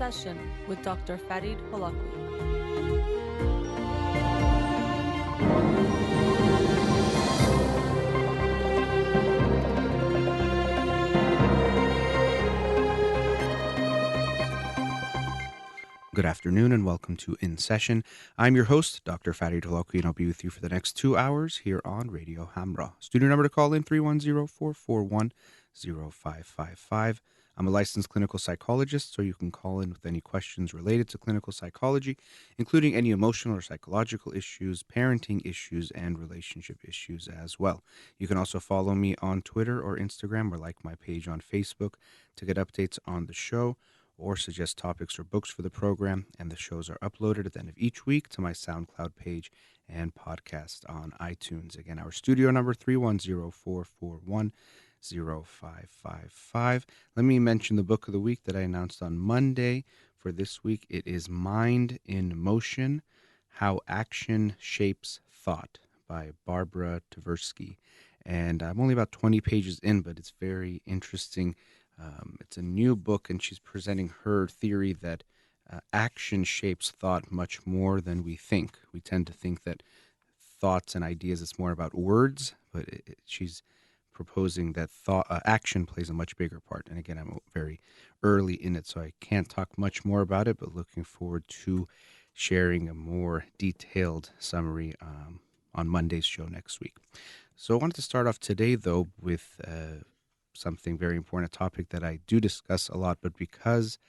Session with Dr. Farid Holakouee. Good afternoon and welcome to In Session. I'm your host, Dr. Farid Holakouee, and I'll be with you for the next 2 hours here on Radio Hamra. Studio number to call in 310-441-0555. I'm a licensed clinical psychologist, so you can call in with any questions related to clinical psychology, including any emotional or psychological issues, parenting issues, and relationship issues as well. You can also follow me on Twitter or Instagram or like my page on Facebook to get updates on the show, or suggest topics or books for the program, and the shows are uploaded at the end of each week to my SoundCloud page and podcast on iTunes. Again, our studio number, 310-441-0555. Let me mention the book of the week that I announced on Monday. For this week, it is Mind in Motion, How Action Shapes Thought by Barbara Tversky. And I'm only about 20 pages in, but it's very interesting. It's a new book, and she's presenting her theory that action shapes thought much more than we think. We tend to think that thoughts and ideas, it's more about words, but she's proposing that action plays a much bigger part. And again, I'm very early in it, so I can't talk much more about it, but looking forward to sharing a more detailed summary on Monday's show next week. So I wanted to start off today, though, with something very important, a topic that I do discuss a lot, but because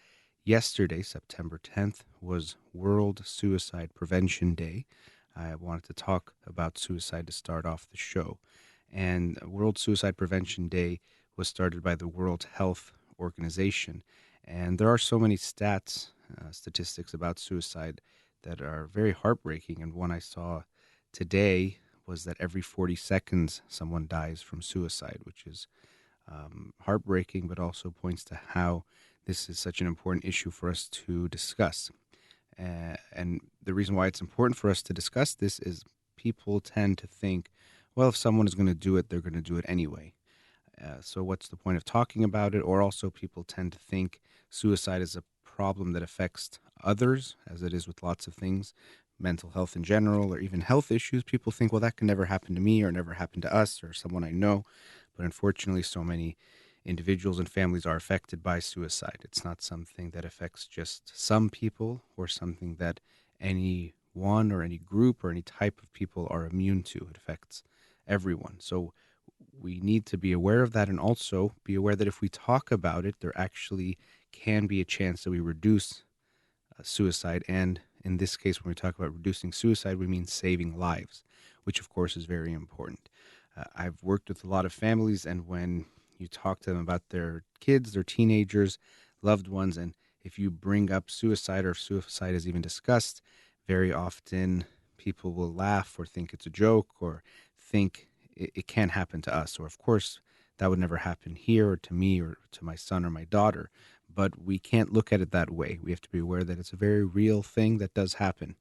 yesterday, September 10th, was World Suicide Prevention Day, I wanted to talk about suicide to start off the show. And World Suicide Prevention Day was started by the World Health Organization. And there are so many statistics about suicide that are very heartbreaking. And one I saw today was that every 40 seconds someone dies from suicide, which is heartbreaking, but also points to how this is such an important issue for us to discuss. And the reason why it's important for us to discuss this is people tend to think, well, if someone is going to do it, they're going to do it anyway. So what's the point of talking about it? Or also people tend to think suicide is a problem that affects others, as it is with lots of things, mental health in general, or even health issues. People think, well, that can never happen to me or never happen to us or someone I know. But unfortunately, so many individuals and families are affected by suicide. It's not something that affects just some people or something that any one or any group or any type of people are immune to. It affects everyone. So we need to be aware of that, and also be aware that if we talk about it, there actually can be a chance that we reduce suicide. And in this case, when we talk about reducing suicide, we mean saving lives, which of course is very important. I've worked with a lot of families, and when you talk to them about their kids, their teenagers, loved ones, and if you bring up suicide or if suicide is even discussed, very often people will laugh or think it's a joke or think it can't happen to us. Or, of course, that would never happen here or to me or to my son or my daughter. But we can't look at it that way. We have to be aware that it's a very real thing that does happen.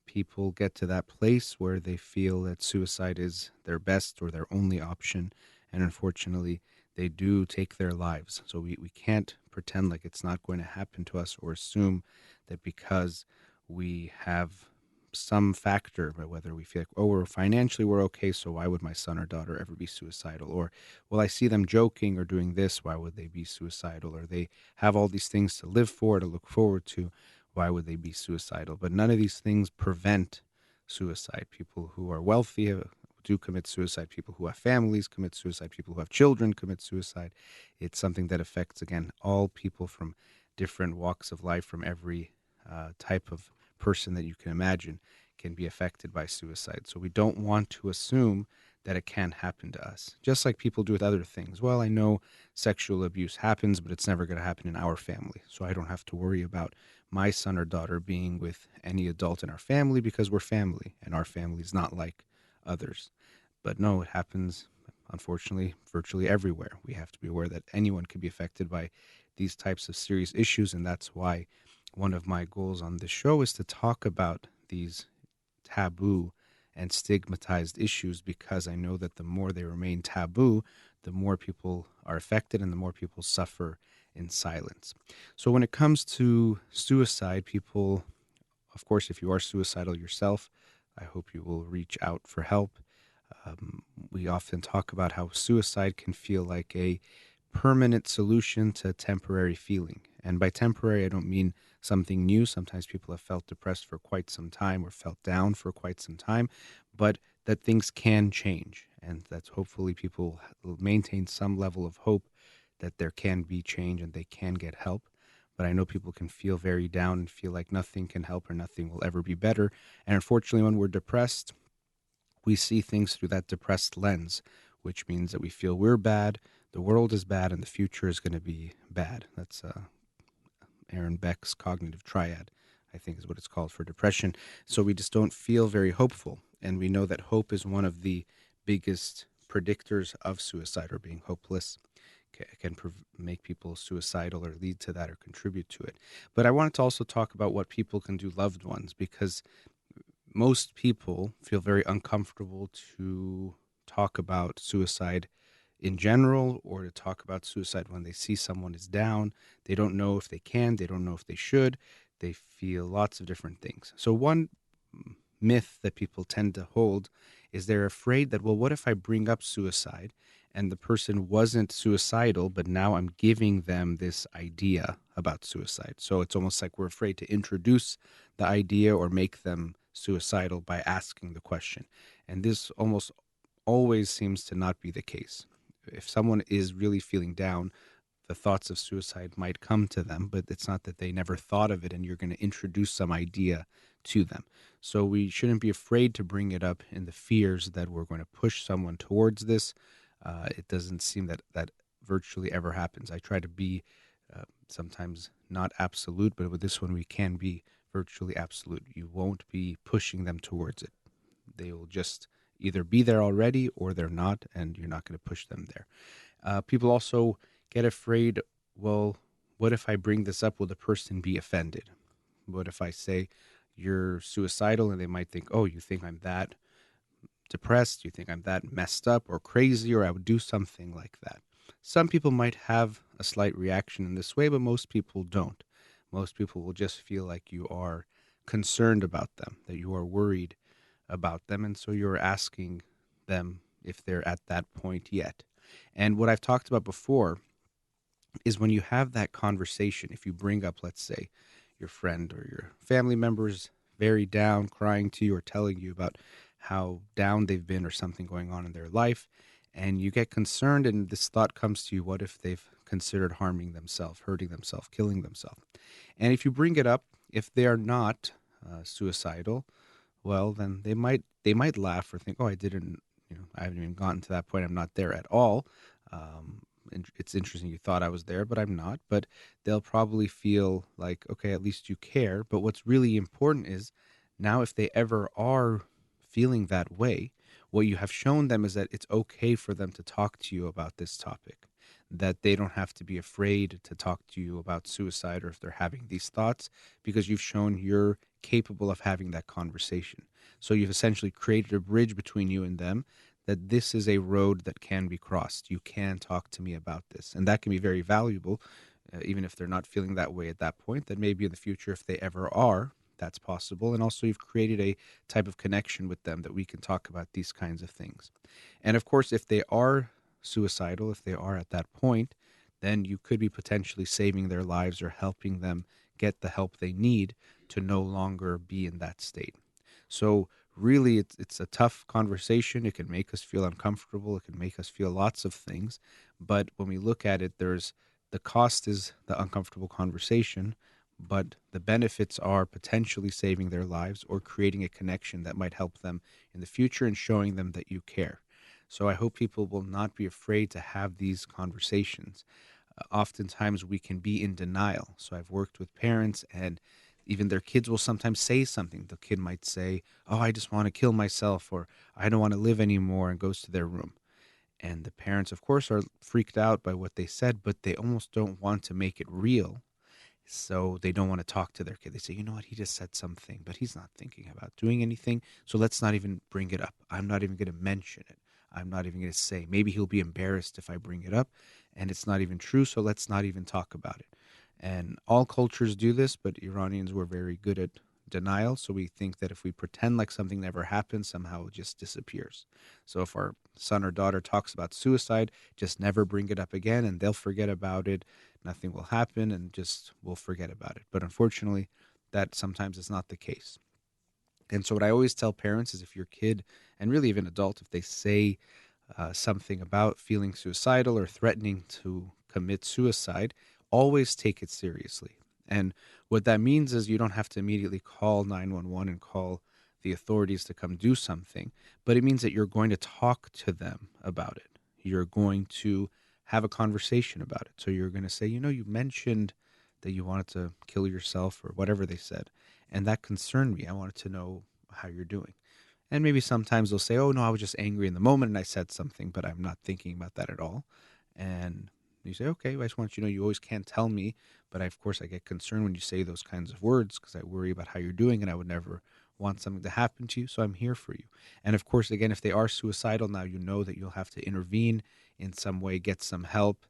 People get to that place where they feel that suicide is their best or their only option, and unfortunately, they do take their lives. So we can't pretend like it's not going to happen to us or assume that because we have some factor, whether we feel like, oh, we're okay, so why would my son or daughter ever be suicidal? Or, well, I see them joking or doing this, why would they be suicidal? Or they have all these things to live for, to look forward to, why would they be suicidal? But none of these things prevent suicide. People who are wealthy do commit suicide. People who have families commit suicide. People who have children commit suicide. It's something that affects, again, all people from different walks of life, from every type of person that you can imagine can be affected by suicide. So we don't want to assume that it can happen to us, just like people do with other things. Well, I know sexual abuse happens, but it's never going to happen in our family, so I don't have to worry about my son or daughter being with any adult in our family because we're family, and our family is not like others. But no, it happens, unfortunately, virtually everywhere. We have to be aware that anyone could be affected by these types of serious issues, and that's why one of my goals on this show is to talk about these taboo and stigmatized issues, because I know that the more they remain taboo, the more people are affected and the more people suffer in silence. So when it comes to suicide, people, of course, if you are suicidal yourself, I hope you will reach out for help. We often talk about how suicide can feel like a permanent solution to temporary feeling. And by temporary, I don't mean something new. Sometimes people have felt depressed for quite some time or felt down for quite some time, but that things can change. And that hopefully people will maintain some level of hope that there can be change and they can get help. But I know people can feel very down and feel like nothing can help or nothing will ever be better. And unfortunately, when we're depressed, we see things through that depressed lens, which means that we feel we're bad, the world is bad, and the future is going to be bad. That's Aaron Beck's cognitive triad, I think is what it's called for depression. So we just don't feel very hopeful. And we know that hope is one of the biggest predictors of suicide, or being hopeless can make people suicidal or lead to that or contribute to it. But I wanted to also talk about what people can do, loved ones, because most people feel very uncomfortable to talk about suicide in general, or to talk about suicide when they see someone is down. They don't know if they can, they don't know if they should. They feel lots of different things. So, one myth that people tend to hold is they're afraid that, well, what if I bring up suicide and the person wasn't suicidal, but now I'm giving them this idea about suicide? So it's almost like we're afraid to introduce the idea or make them suicidal by asking the question. And this almost always seems to not be the case. If someone is really feeling down, the thoughts of suicide might come to them, but it's not that they never thought of it and you're going to introduce some idea to them. So we shouldn't be afraid to bring it up in the fears that we're going to push someone towards this. It doesn't seem that that virtually ever happens. I try to be sometimes not absolute, but with this one we can be virtually absolute. You won't be pushing them towards it. They will just either be there already or they're not, and you're not going to push them there. People also get afraid, well, what if I bring this up? Will the person be offended? What if I say you're suicidal, and they might think, oh, you think I'm that depressed? You think I'm that messed up or crazy, or I would do something like that? Some people might have a slight reaction in this way, but most people don't. Most people will just feel like you are concerned about them, that you are worried about them, and so you're asking them if they're at that point yet. And what I've talked about before is when you have that conversation, if you bring up, let's say, your friend or your family members very down, crying to you or telling you about how down they've been or something going on in their life, and you get concerned and this thought comes to you, what if they've considered harming themselves, hurting themselves, killing themselves? And if you bring it up, if they are not suicidal, well, then they might laugh or think, oh, I didn't, I haven't even gotten to that point. I'm not there at all. And it's interesting you thought I was there, but I'm not. But they'll probably feel like, okay, at least you care. But what's really important is now, if they ever are feeling that way, what you have shown them is that it's okay for them to talk to you about this topic, that they don't have to be afraid to talk to you about suicide or if they're having these thoughts, because you've shown you're capable of having that conversation. So you've essentially created a bridge between you and them, that this is a road that can be crossed. You can talk to me about this. And that can be very valuable, even if they're not feeling that way at that point, that maybe in the future, if they ever are, that's possible. And also, you've created a type of connection with them that we can talk about these kinds of things. And of course, if they are suicidal, if they are at that point, then you could be potentially saving their lives or helping them get the help they need to no longer be in that state. So really, it's a tough conversation. It can make us feel uncomfortable. It can make us feel lots of things. But when we look at it, there's the cost is the uncomfortable conversation, but the benefits are potentially saving their lives or creating a connection that might help them in the future and showing them that you care. So I hope people will not be afraid to have these conversations. Oftentimes we can be in denial. So I've worked with parents, and even their kids will sometimes say something. The kid might say, oh, I just want to kill myself, or I don't want to live anymore, and goes to their room. And the parents, of course, are freaked out by what they said, but they almost don't want to make it real. So they don't want to talk to their kid. They say, you know what, he just said something, but he's not thinking about doing anything. So let's not even bring it up. I'm not even going to mention it. I'm not even going to say. Maybe he'll be embarrassed if I bring it up, and it's not even true, so let's not even talk about it. And all cultures do this, but Iranians were very good at denial. So we think that if we pretend like something never happened, somehow it just disappears. So if our son or daughter talks about suicide, just never bring it up again and they'll forget about it. Nothing will happen and just we'll forget about it. But unfortunately, that sometimes is not the case. And so what I always tell parents is if your kid, and really even adult, if they say something about feeling suicidal or threatening to commit suicide, always take it seriously. And what that means is you don't have to immediately call 911 and call the authorities to come do something, but it means that you're going to talk to them about it. You're going to have a conversation about it. So you're going to say, you mentioned that you wanted to kill yourself or whatever they said, and that concerned me. I wanted to know how you're doing. And maybe sometimes they'll say, oh, no, I was just angry in the moment and I said something, but I'm not thinking about that at all. And you say, okay, I just want you to know you always can't tell me. But of course, I get concerned when you say those kinds of words because I worry about how you're doing and I would never want something to happen to you. So I'm here for you. And of course, again, if they are suicidal, now you know that you'll have to intervene in some way, get some help,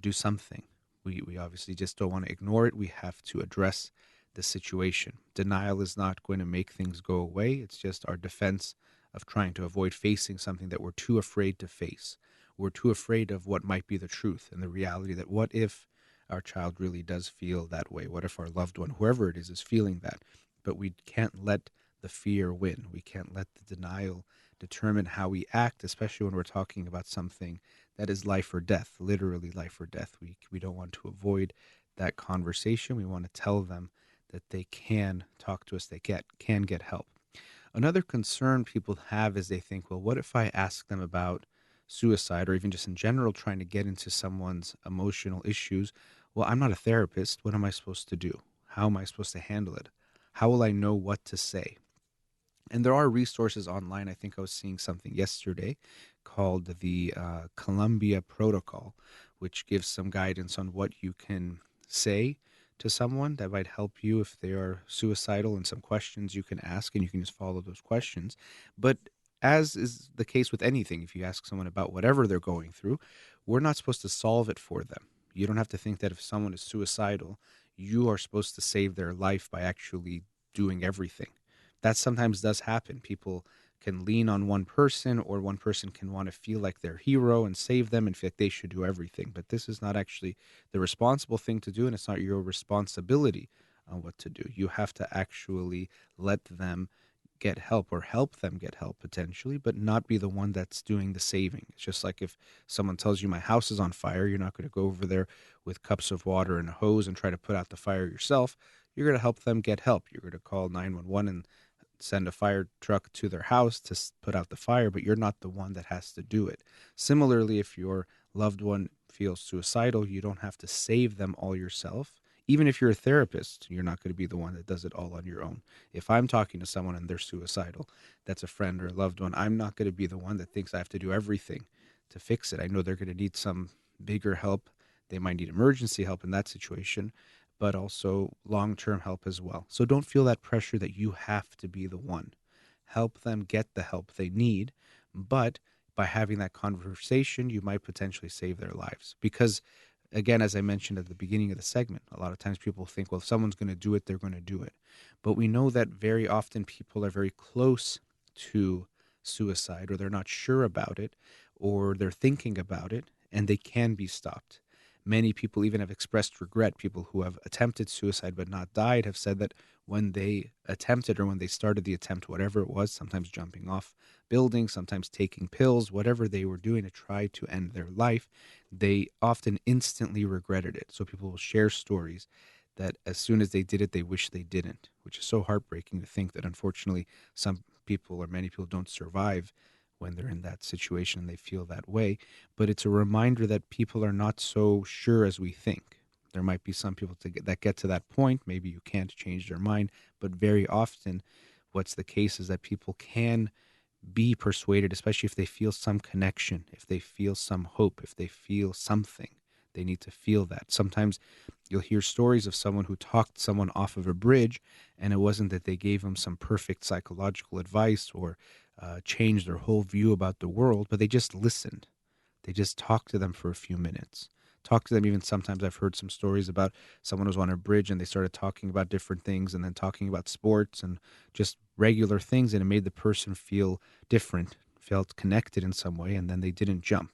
do something. We obviously just don't want to ignore it. We have to address the situation. Denial is not going to make things go away. It's just our defense of trying to avoid facing something that we're too afraid to face. We're too afraid of what might be the truth and the reality that what if our child really does feel that way? What if our loved one, whoever it is feeling that? But we can't let the fear win. We can't let the denial determine how we act, especially when we're talking about something that is life or death, literally life or death. We don't want to avoid that conversation. We want to tell them that they can talk to us, they can get help. Another concern people have is they think, well, what if I ask them about suicide or even just in general trying to get into someone's emotional issues? Well, I'm not a therapist. What am I supposed to do? How am I supposed to handle it? How will I know what to say? And there are resources online. I think I was seeing something yesterday called the Columbia Protocol, which gives some guidance on what you can say to someone that might help you if they are suicidal, and some questions you can ask, and you can just follow those questions. But as is the case with anything, if you ask someone about whatever they're going through, we're not supposed to solve it for them. You don't have to think that if someone is suicidal, you are supposed to save their life by actually doing everything. That sometimes does happen. People can lean on one person, or one person can want to feel like their hero and save them and feel like they should do everything. But this is not actually the responsible thing to do, and it's not your responsibility on what to do. You have to actually let them get help or help them get help potentially, but not be the one that's doing the saving. It's just like if someone tells you my house is on fire, you're not going to go over there with cups of water and a hose and try to put out the fire yourself. You're going to help them get help. You're going to call 911 and send a fire truck to their house to put out the fire, but you're not the one that has to do it. Similarly, if your loved one feels suicidal, you don't have to save them all yourself. Even if you're a therapist, you're not going to be the one that does it all on your own. If I'm talking to someone and they're suicidal, that's a friend or a loved one, I'm not going to be the one that thinks I have to do everything to fix it. I know they're going to need some bigger help. They might need emergency help in that situation, but also long term help as well. So don't feel that pressure that you have to be the one. Help them get the help they need, but by having that conversation, you might potentially save their lives. Because, again, as I mentioned at the beginning of the segment, a lot of times people think, well, if someone's going to do it, they're going to do it. But we know that very often people are very close to suicide, or they're not sure about it, or they're thinking about it, and they can be stopped. Many people even have expressed regret. People who have attempted suicide but not died have said that when they attempted, or when they started the attempt, whatever it was, sometimes jumping off buildings, sometimes taking pills, whatever they were doing to try to end their life, they often instantly regretted it. So people will share stories that as soon as they did it, they wish they didn't, which is so heartbreaking to think that unfortunately some people, or many people, don't survive when they're in that situation and they feel that way. But it's a reminder that people are not so sure as we think. There might be some people that get to that point. Maybe you can't change their mind, but very often what's the case is that people can be persuaded, especially if they feel some connection, if they feel some hope, if they feel something. They need to feel that. Sometimes you'll hear stories of someone who talked someone off of a bridge, and it wasn't that they gave them some perfect psychological advice or change their whole view about the world, but they just listened. They just talked to them for a few minutes. Talk to them. Even sometimes I've heard some stories about someone was on a bridge and they started talking about different things and then talking about sports and just regular things, and it made the person feel different, felt connected in some way, and then they didn't jump.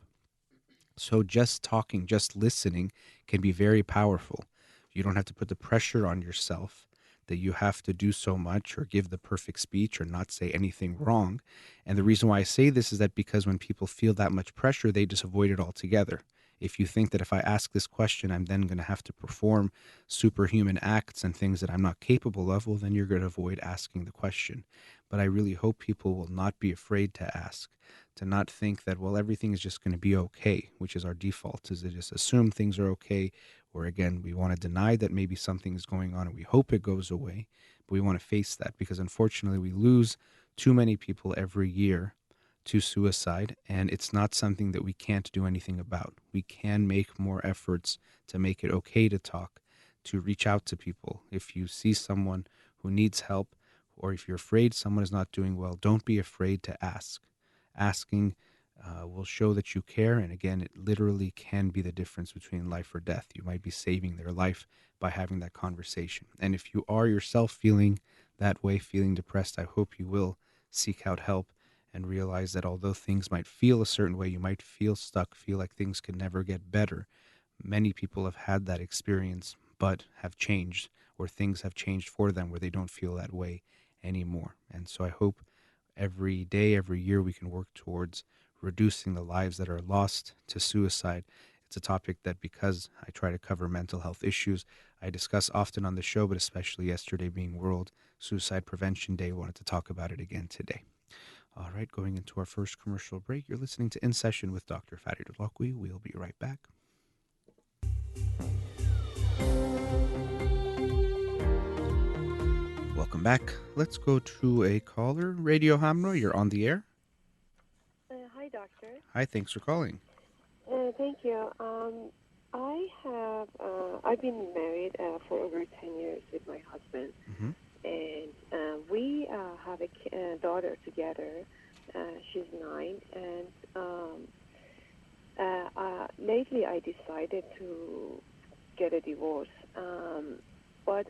So just talking, just listening can be very powerful. You don't have to put the pressure on yourself that you have to do so much or give the perfect speech or not say anything wrong. And the reason why I say this is that because when people feel that much pressure, they just avoid it altogether. If you think that if I ask this question, I'm then going to have to perform superhuman acts and things that I'm not capable of, well, then you're going to avoid asking the question. But I really hope people will not be afraid to ask, to not think that, well, everything is just going to be okay, which is our default, is to just assume things are okay. Or again, we want to deny that maybe something is going on and we hope it goes away, but we want to face that because unfortunately we lose too many people every year to suicide, and it's not something that we can't do anything about. We can make more efforts to make it okay to talk, to reach out to people. If you see someone who needs help, or if you're afraid someone is not doing well, don't be afraid to ask. Asking will show that you care. And again, it literally can be the difference between life or death. You might be saving their life by having that conversation. And if you are yourself feeling that way, feeling depressed, I hope you will seek out help and realize that although things might feel a certain way, you might feel stuck, feel like things could never get better. Many people have had that experience, but have changed, or things have changed for them where they don't feel that way anymore. And so I hope every day, every year, we can work towards reducing the lives that are lost to suicide. It's a topic that, because I try to cover mental health issues, I discuss often on the show, but especially yesterday being World Suicide Prevention Day, I wanted to talk about it again today. All right, going into our first commercial break, you're listening to In Session with Dr. Farid Holakouee. We'll be right back. Welcome back. Let's go to a caller. Radio Hamra, you're on the air. Hi, doctor. Hi, thanks for calling. Thank you. I've been married for over 10 years with my husband, Mm-hmm. and we have a daughter together. She's 9, and lately I decided to get a divorce. But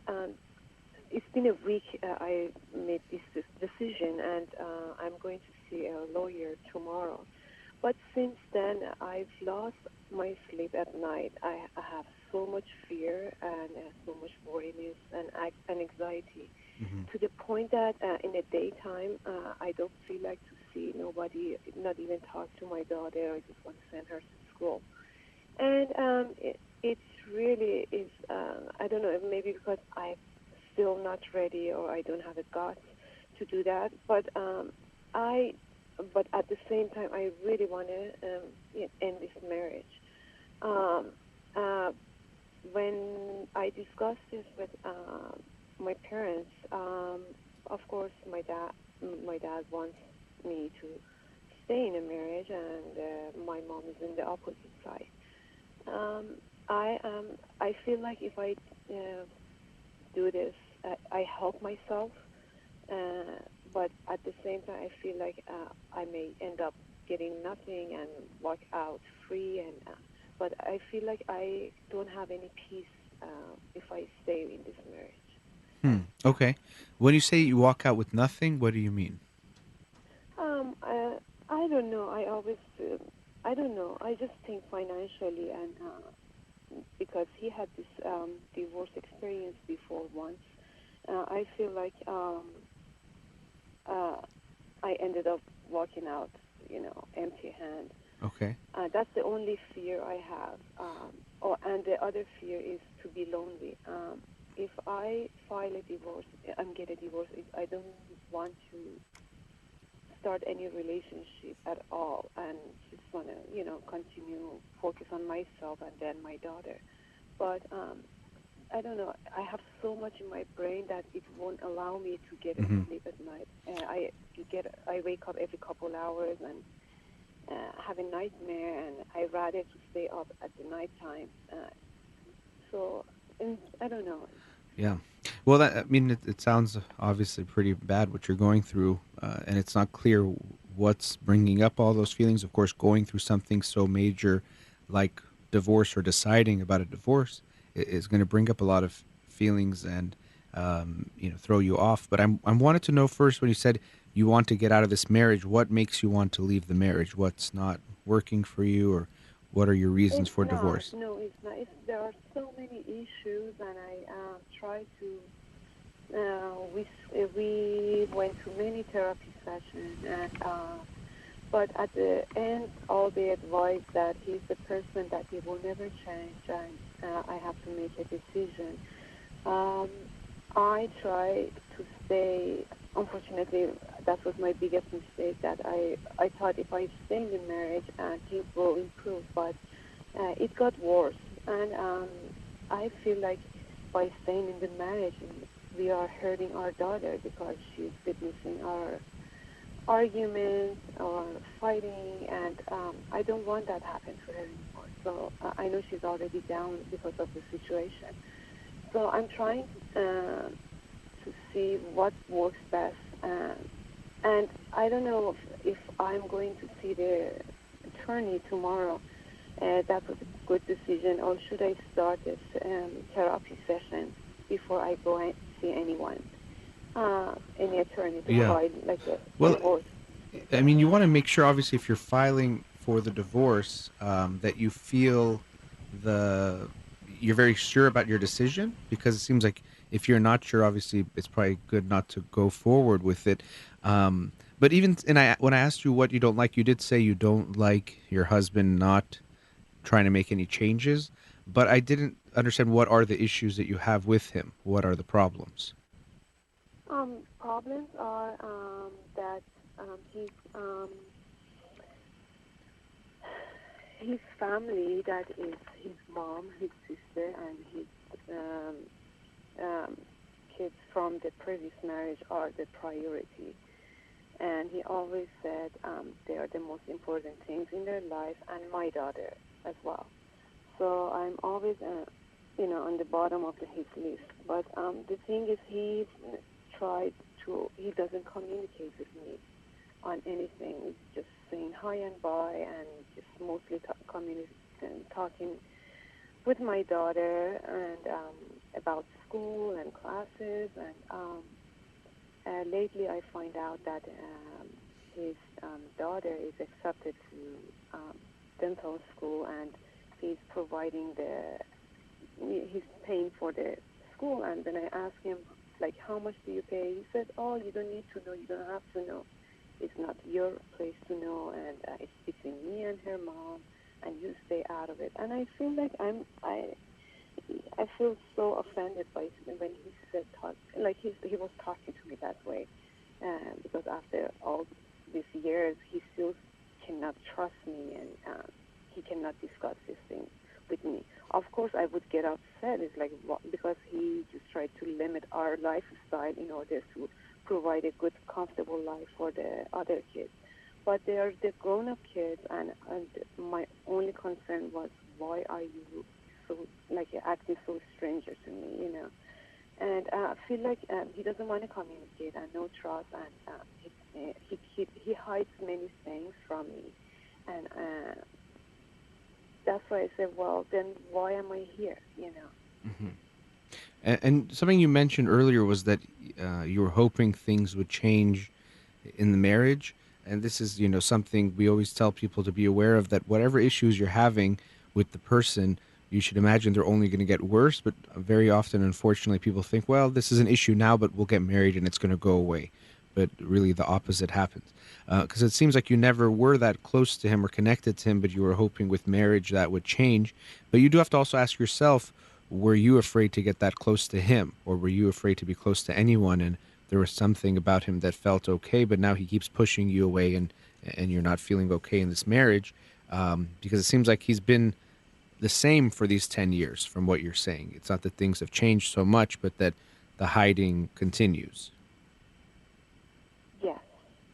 it's been a week I made this decision, and I'm going to see a lawyer tomorrow. But since then, I've lost my sleep at night. I have so much fear and so much worriness and anxiety, Mm-hmm. to the point that in the daytime, I don't feel like to see nobody, not even talk to my daughter. I just want to send her to school. And it really is, I don't know, maybe because I'm still not ready or I don't have the guts to do that. But at the same time, I really want to end this marriage. Um, uh, when I discussed this with my parents, of course, my dad wants me to stay in a marriage, and my mom is in the opposite side. Um, I feel like if I do this, I help myself, uh, but at the same time, I feel like I may end up getting nothing and walk out free. But I feel like I don't have any peace if I stay in this marriage. Okay. When you say you walk out with nothing, what do you mean? Um, uh, I don't know. I don't know. I just think financially, and because he had this divorce experience before once, I feel like uh, I ended up walking out, empty hand. Okay. That's the only fear I have. And the other fear is to be lonely. If I file a divorce and get a divorce, I don't want to start any relationship at all, and just want to, continue focus on myself and then my daughter. But I don't know. I have so much in my brain that it won't allow me to get a Mm-hmm. sleep at night. I wake up every couple hours and have a nightmare, and I rather to stay up at the night time. So, and I don't know. Yeah. Well, I mean, it sounds obviously pretty bad what you're going through, and it's not clear what's bringing up all those feelings. Of course, going through something so major like divorce or deciding about a divorce is going to bring up a lot of feelings and throw you off. But I wanted to know first, when you said you want to get out of this marriage, what makes you want to leave the marriage? What's not working for you, or what are your reasons It's for not. divorce? No, it's not. There are so many issues, and I try to. We went to many therapy sessions, and but at the end, all they advised that he's the person that he will never change, and I have to make a decision. Um, I try to stay. Unfortunately, that was my biggest mistake. That I thought if I stay in the marriage, things will improve, but it got worse. And I feel like by staying in the marriage, we are hurting our daughter because she's witnessing our arguments or fighting, and I don't want that happen to her anymore. So I know she's already down because of the situation. So I'm trying to see what works best. And I don't know if I'm going to see the attorney tomorrow. That was a good decision, or should I start this therapy session before I go and see anyone, any attorney to Yeah. file like a Well, divorce? I mean, you want to make sure, obviously, if you're filing for the divorce, that you feel the you're very sure about your decision, because it seems like if you're not sure, obviously, it's probably good not to go forward with it. But even when I asked you what you don't like, you did say you don't like your husband not trying to make any changes. But I didn't understand, what are the issues that you have with him? What are the problems? Problems are that he's his family, that is his mom, his sister, and his um, um, kids from the previous marriage are the priority. And he always said they are the most important things in their life, and my daughter as well. So I'm always, on the bottom of his list. But the thing is, he doesn't communicate with me on anything. He's just saying hi and bye, and just mostly talking with my daughter and about school and classes. And lately I find out that his daughter is accepted to dental school, and he's providing he's paying for the school. And then I asked him, like, how much do you pay? He said, oh, you don't need to know, you don't have to know. It's not your place to know, and it's between me and her mom, and you stay out of it. And I feel like I feel so offended by when he said like he was talking to me that way, because after all these years, he still cannot trust me, and he cannot discuss these things with me. Of course, I would get upset. It's like, because he just tried to limit our lifestyle in order to provide a good, comfortable life for the other kids. But they are the grown-up kids, and my only concern was, why are you so, like, acting so stranger to me? And I feel like he doesn't want to communicate, and no trust, and he hides many things from me. And that's why I said, well, then why am I here? Hmm. And something you mentioned earlier was that you were hoping things would change in the marriage. And this is, something we always tell people to be aware of, that whatever issues you're having with the person, you should imagine they're only going to get worse. But very often, unfortunately, people think, well, this is an issue now, but we'll get married and it's going to go away. But really, the opposite happens. Because it seems like you never were that close to him or connected to him, but you were hoping with marriage that would change. But you do have to also ask yourself, were you afraid to get that close to him, or were you afraid to be close to anyone? And there was something about him that felt okay, but now he keeps pushing you away, and you're not feeling okay in this marriage, because it seems like he's been the same for these 10 years from what you're saying. It's not that things have changed so much, but that the hiding continues. Yes.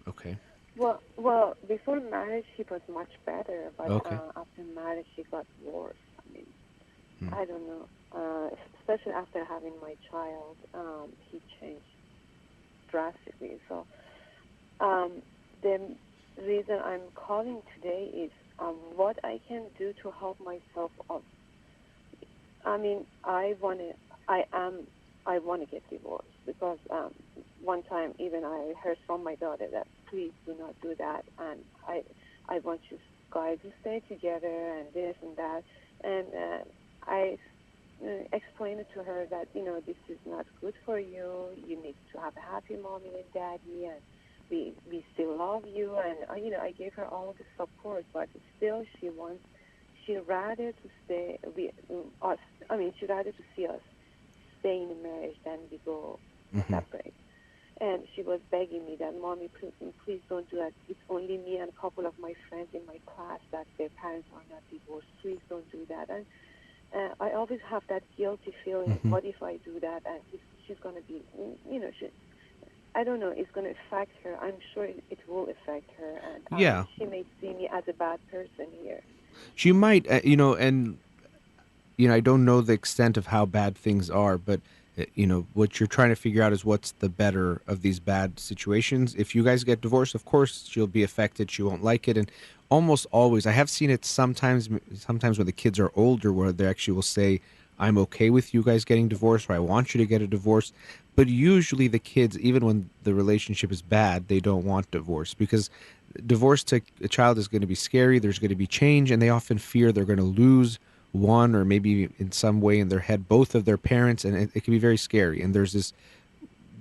Okay. Well, before marriage he was much better, but Okay. after marriage he got worse. I mean, Hmm. I don't know. especially after having my child, he changed drastically. So the reason I'm calling today is what I can do to help myself up. I mean, I want to get divorced because one time even I heard from my daughter that please do not do that, and I want you guys to stay together and this and that, and I explained it to her that this is not good for you. You need to have a happy mommy and daddy, and we still love you, and I gave her all the support, but still she rather to stay us. I mean, she rather to see us stay in a marriage than we go separate. And she was begging me that, Mommy, please don't do that. It's only me and a couple of my friends in my class that their parents are not divorced. Please don't do that. And I always have that guilty feeling. What if I do that? And she's going to be, I don't know, it's going to affect her. I'm sure it will affect her. And she may see me as a bad person here. She might, and I don't know the extent of how bad things are, but what you're trying to figure out is what's the better of these bad situations. If you guys get divorced, of course she'll be affected. She won't like it, and almost always, I have seen it sometimes when the kids are older, where they actually will say, "I'm okay with you guys getting divorced," or "I want you to get a divorce." But usually, the kids, even when the relationship is bad, they don't want divorce because divorce to a child is going to be scary. There's going to be change, and they often fear they're going to lose one or maybe in some way in their head both of their parents, and it can be very scary. And there's this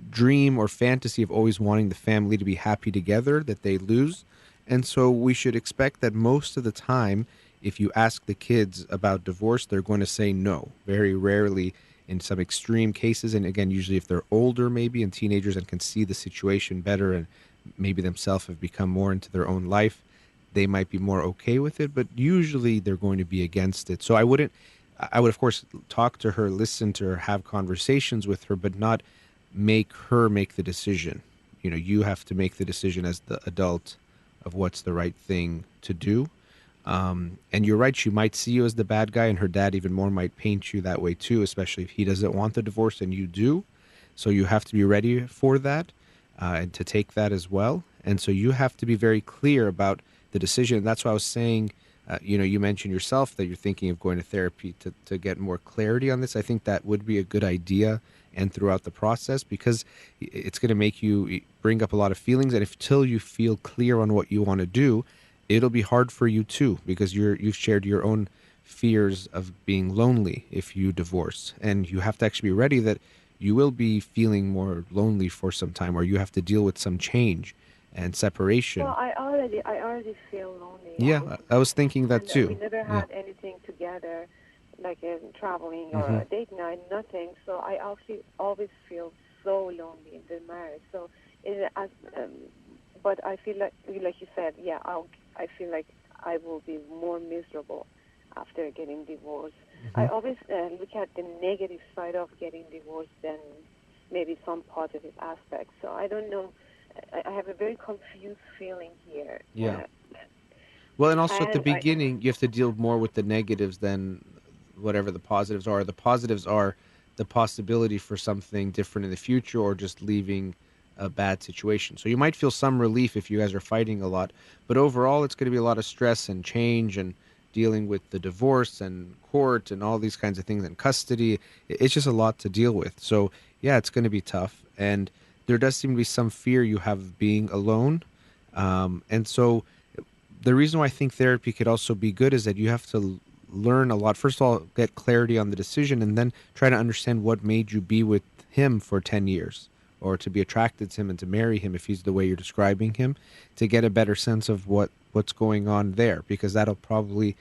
dream or fantasy of always wanting the family to be happy together that they lose. And so we should expect that most of the time, if you ask the kids about divorce, they're going to say no. Very rarely in some extreme cases, and again, usually if they're older maybe and teenagers and can see the situation better and maybe themselves have become more into their own life, they might be more okay with it, but usually they're going to be against it. So I would, of course, talk to her, listen to her, have conversations with her, but not make her make the decision. You have to make the decision as the adult of what's the right thing to do. And you're right, she might see you as the bad guy, and her dad even more might paint you that way too, especially if he doesn't want the divorce and you do. So you have to be ready for that and to take that as well. And so you have to be very clear about the decision. That's why I was saying, you mentioned yourself that you're thinking of going to therapy to get more clarity on this. I think that would be a good idea and throughout the process, because it's going to make you bring up a lot of feelings. And till you feel clear on what you want to do, it'll be hard for you too, because you've shared your own fears of being lonely if you divorce. And you have to actually be ready that you will be feeling more lonely for some time, or you have to deal with some change and separation. Well, I already feel lonely. Yeah, I was thinking that too. We never had anything together, like traveling or a date night, nothing. So I always feel so lonely in the marriage. So, but I feel like you said, I feel like I will be more miserable after getting divorced. I always look at the negative side of getting divorced than maybe some positive aspects. So I don't know. I have a very confused feeling here. Yeah. Well, and also at the beginning, you have to deal more with the negatives than whatever the positives are. The positives are the possibility for something different in the future, or just leaving a bad situation. So you might feel some relief if you guys are fighting a lot, but overall it's going to be a lot of stress and change and dealing with the divorce and court and all these kinds of things and custody. It's just a lot to deal with. So yeah, it's going to be tough. And there does seem to be some fear you have of being alone. And so the reason why I think therapy could also be good is that you have to learn a lot. First of all, get clarity on the decision, and then try to understand what made you be with him for 10 years, or to be attracted to him and to marry him if he's the way you're describing him, to get a better sense of what's going on there, because that'll probably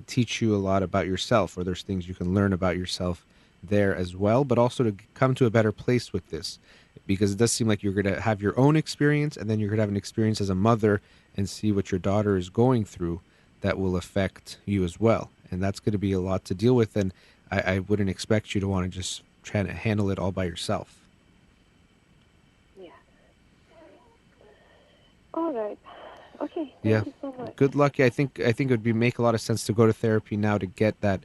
teach you a lot about yourself, or there's things you can learn about yourself there as well, but also to come to a better place with this, because it does seem like you're going to have your own experience, and then you're going to have an experience as a mother and see what your daughter is going through that will affect you as well. And that's going to be a lot to deal with, and I wouldn't expect you to want to just try to handle it all by yourself. Yeah. All right. Okay. Yeah. Thank you so much. Good luck. I think it would make a lot of sense to go to therapy now to get that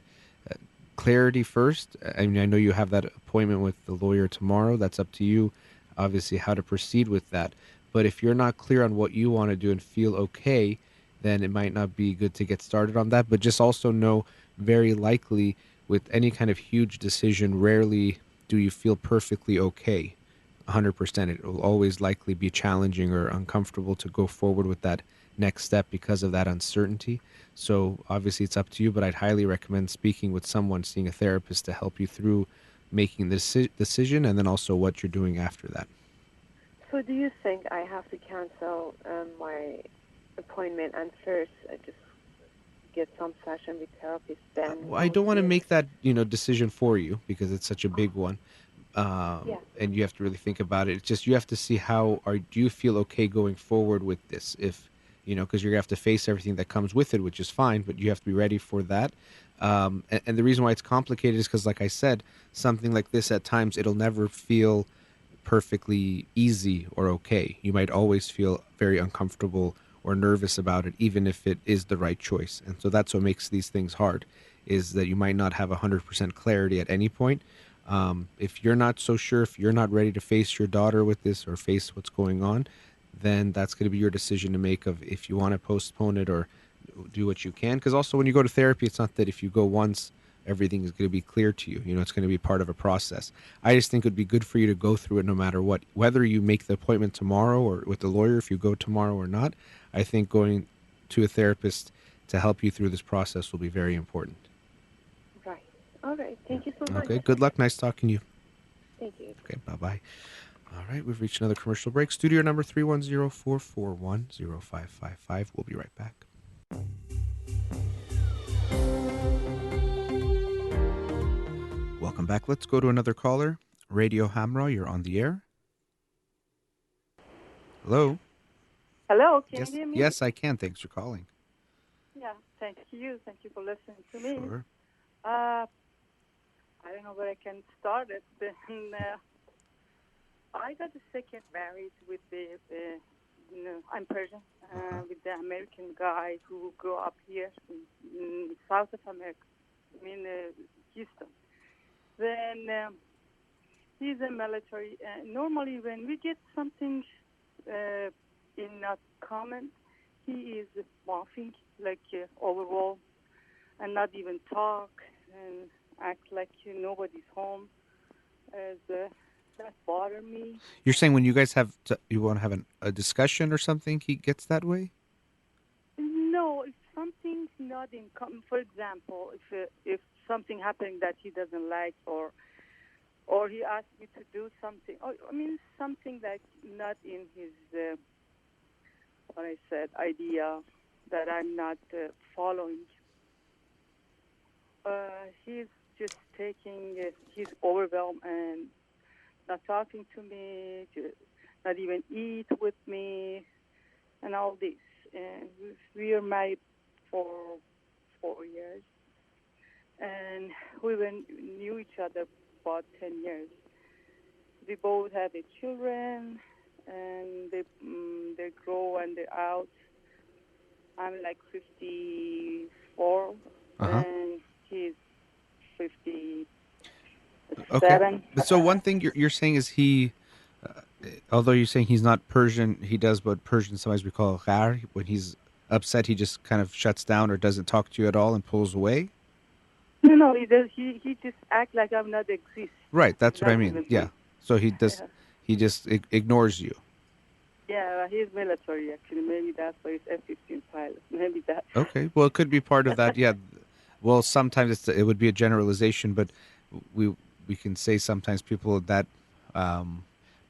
clarity first. I mean, I know you have that appointment with the lawyer tomorrow. That's up to you, obviously, how to proceed with that. But if you're not clear on what you want to do and feel okay, then it might not be good to get started on that. But just also know, very likely, with any kind of huge decision, rarely do you feel perfectly okay. 100%. It will always likely be challenging or uncomfortable to go forward with that next step because of that uncertainty. So obviously it's up to you, but I'd highly recommend speaking with someone, seeing a therapist to help you through making the decision and then also what you're doing after that. So do you think I have to cancel my appointment and first just get some session with therapist then? Well, I don't want to make that, decision for you because it's such a big one. Yeah. And you have to really think about it. It's just you have to see do you feel okay going forward with this? If because you're gonna have to face everything that comes with it, which is fine, but you have to be ready for that. And the reason why it's complicated is because, like I said, something like this at times it'll never feel perfectly easy or okay. You might always feel very uncomfortable or nervous about it, even if it is the right choice. And so that's what makes these things hard, is that you might not have 100% clarity at any point. If you're not so sure, if you're not ready to face your daughter with this or face what's going on, then that's going to be your decision to make of if you want to postpone it or do what you can. Because also when you go to therapy, it's not that if you go once, everything is going to be clear to you. It's going to be part of a process. I just think it would be good for you to go through it no matter what. Whether you make the appointment tomorrow or with the lawyer, if you go tomorrow or not, I think going to a therapist to help you through this process will be very important. Right. All right. Thank you so much. Okay, good luck. Nice talking to you. Thank you. Okay, bye-bye. All right, we've reached another commercial break. Studio number 310-441-0555. We'll be right back. Welcome back. Let's go to another caller. Radio Hamra, you're on the air. Hello? Hello, can Yes, you hear me? yes, I can. Thanks for calling. Yeah, thank you. Thank you for listening to me. Sure. I don't know where I can start it. Then, I got the second marriage with I'm Persian, with the American guy who grew up here in South of America, in Houston. Then he's a military. Normally, when we get something in a comment, he is laughing, like overall, and not even talk and act like nobody's home. That bothers me. You're saying when you guys you want to have a discussion or something, he gets that way? No, if something's not in common, for example, if something happening that he doesn't like, or he asks me to do something, something that's not in his, what I said, idea that I'm not following. He's just he's overwhelmed and not talking to me, not even eat with me, and all this. And we are married for 4 years, and we knew each other about 10 years. We both have children, and they grow and they're out. I'm like 54, and he's 57. Okay. But so one thing you're saying is he, although you're saying he's not Persian, he does what Persian sometimes we call ghar. When he's upset, he just kind of shuts down or doesn't talk to you at all and pulls away? No, he does. He just act like I'm not exist. Right, that's what I mean. Yeah. So he does. He just ignores you. Yeah, he's military actually. Maybe that's why he's F-15 pilot. Maybe that. Okay. Well, it could be part of that. Yeah. Well, sometimes it would be a generalization, but we can say sometimes people with that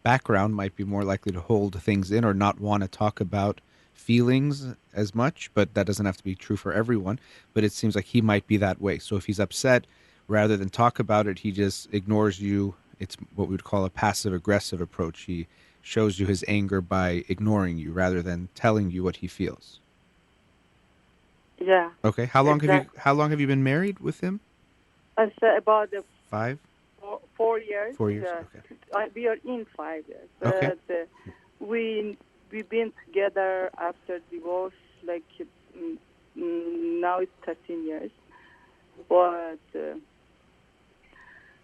background might be more likely to hold things in or not want to talk about feelings as much, but that doesn't have to be true for everyone. But it seems like he might be that way. So if he's upset, rather than talk about it, he just ignores you. It's what we would call a passive-aggressive approach. He shows you his anger by ignoring you rather than telling you what he feels. Yeah. Okay. How long have you been married with him? I said about 5? 4 years. 4 years. Okay. We are in 5 years. Okay. But we've been together after divorce. Like now it's 13 years. But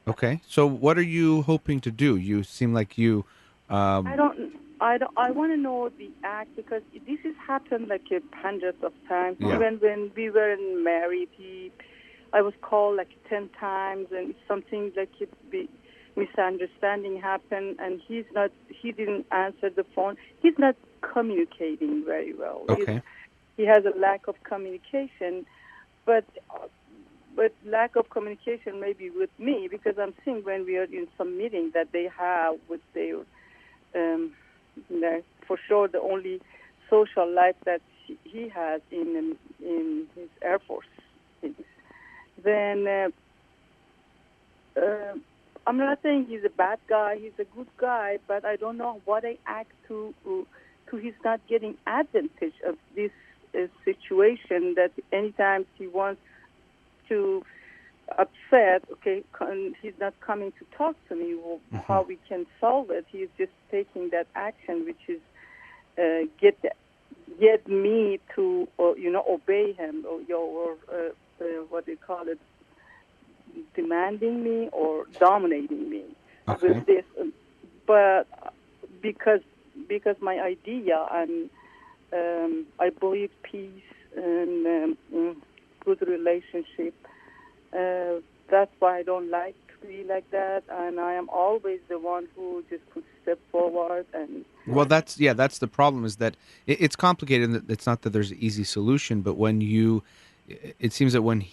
Okay. So what are you hoping to do? You seem like you. I Um, don't. I want to know the act because this has happened like hundreds of times. yeah. Even when we were married, I was called like 10 times, and something like misunderstanding happened, and he didn't answer the phone. He's not communicating very well. Okay. He has a lack of communication, but lack of communication maybe with me because I'm seeing when we are in some meeting that they have with their for sure the only social life that he has in his Air Force things. Then I'm not saying he's a bad guy. He's a good guy, but I don't know what I act to he's not getting advantage of this situation. That anytime he wants to upset, okay, he's not coming to talk to me. Well, how we can solve it? He's just taking that action, which is get me to obey him or what do you call it, demanding me or dominating me Okay. with this. But because my idea and I believe peace and good relationship. That's why I don't like to be like that, and I am always the one who just puts step forward. And Well, that's the problem is that it's complicated. And it's not that there's an easy solution, but when it seems that when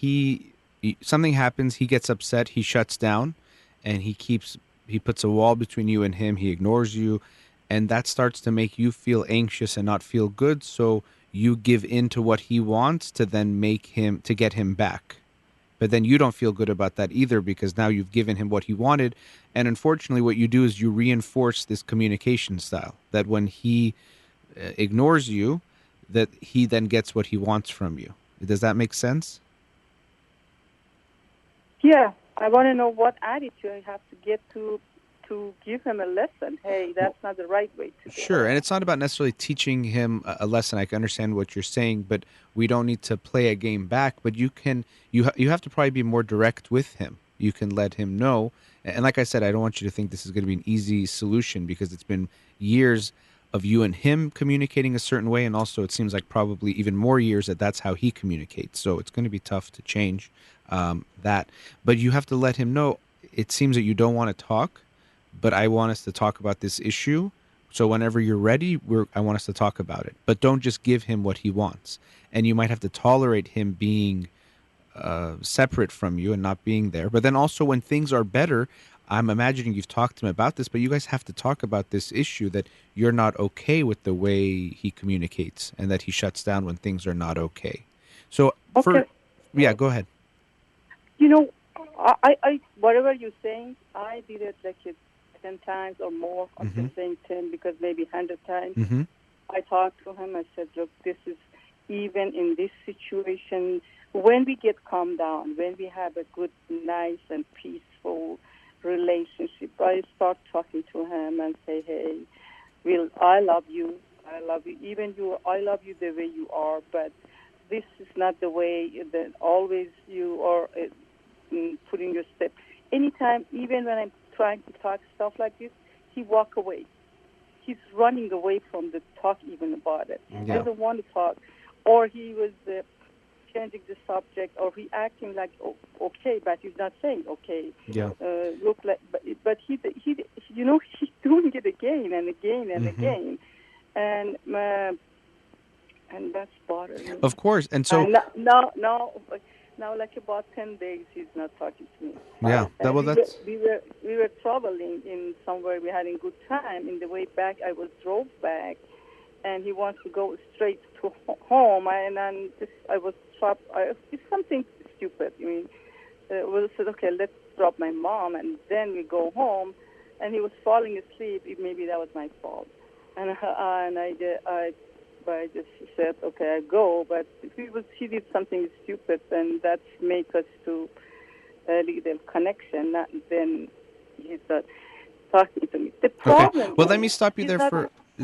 something happens, he gets upset, he shuts down, and he puts a wall between you and him. He ignores you, and that starts to make you feel anxious and not feel good. So you give in to what he wants to then to get him back. But then you don't feel good about that either because now you've given him what he wanted. And unfortunately, what you do is you reinforce this communication style that when he ignores you, that he then gets what he wants from you. Does that make sense? yeah, I want to know what attitude I have to get to give him a lesson. Hey, that's not the right way to do Sure, it. and it's not about necessarily teaching him a lesson. I can understand what you're saying, but we don't need to play a game back. But you have to probably be more direct with him. You can let him know, and like I said, I don't want you to think this is going to be an easy solution because it's been years of you and him communicating a certain way, and also it seems like probably even more years that's how he communicates. So it's going to be tough to change that. But you have to let him know. It seems that you don't want to talk, but I want us to talk about this issue. So whenever you're ready, I want us to talk about it. But don't just give him what he wants. And you might have to tolerate him being separate from you and not being there. But then also when things are better, I'm imagining you've talked to him about this, but you guys have to talk about this issue that you're not okay with the way he communicates and that he shuts down when things are not okay. So Okay. yeah, go ahead. You know, I whatever you're saying, I did it like 10 times or more. I'm just saying 10 because maybe 100 times. Mm-hmm. I talked to him. I said, look, this is even in this situation, when we get calmed down, when we have a good, nice, and peaceful relationship, I start talking to him and say, hey, I love you. I love you. Even you, I love you the way you are, but this is not the way that always you are putting your step. Anytime, even when I'm trying to talk stuff like this, he walk away. He's running away from the talk even about it. Yeah. He doesn't want to talk. Or he was changing the subject, or he acting like okay, but he's not saying okay. Yeah. Look like, but he he's doing it again and again and again, and that's bothering me. Of course, and so now, like about 10 days, he's not talking to me. yeah, we were traveling in somewhere. We had a good time. In the way back, I drove back, and he wants to go straight to home. I was trapped. It's something stupid. I mean, we said, okay, let's drop my mom, and then we go home. And he was falling asleep. Maybe that was my fault, and I just said, okay, I go. But he did something stupid, and that made us to little connection. Then he's not talking to me. The problem. Okay. Well, let me stop you there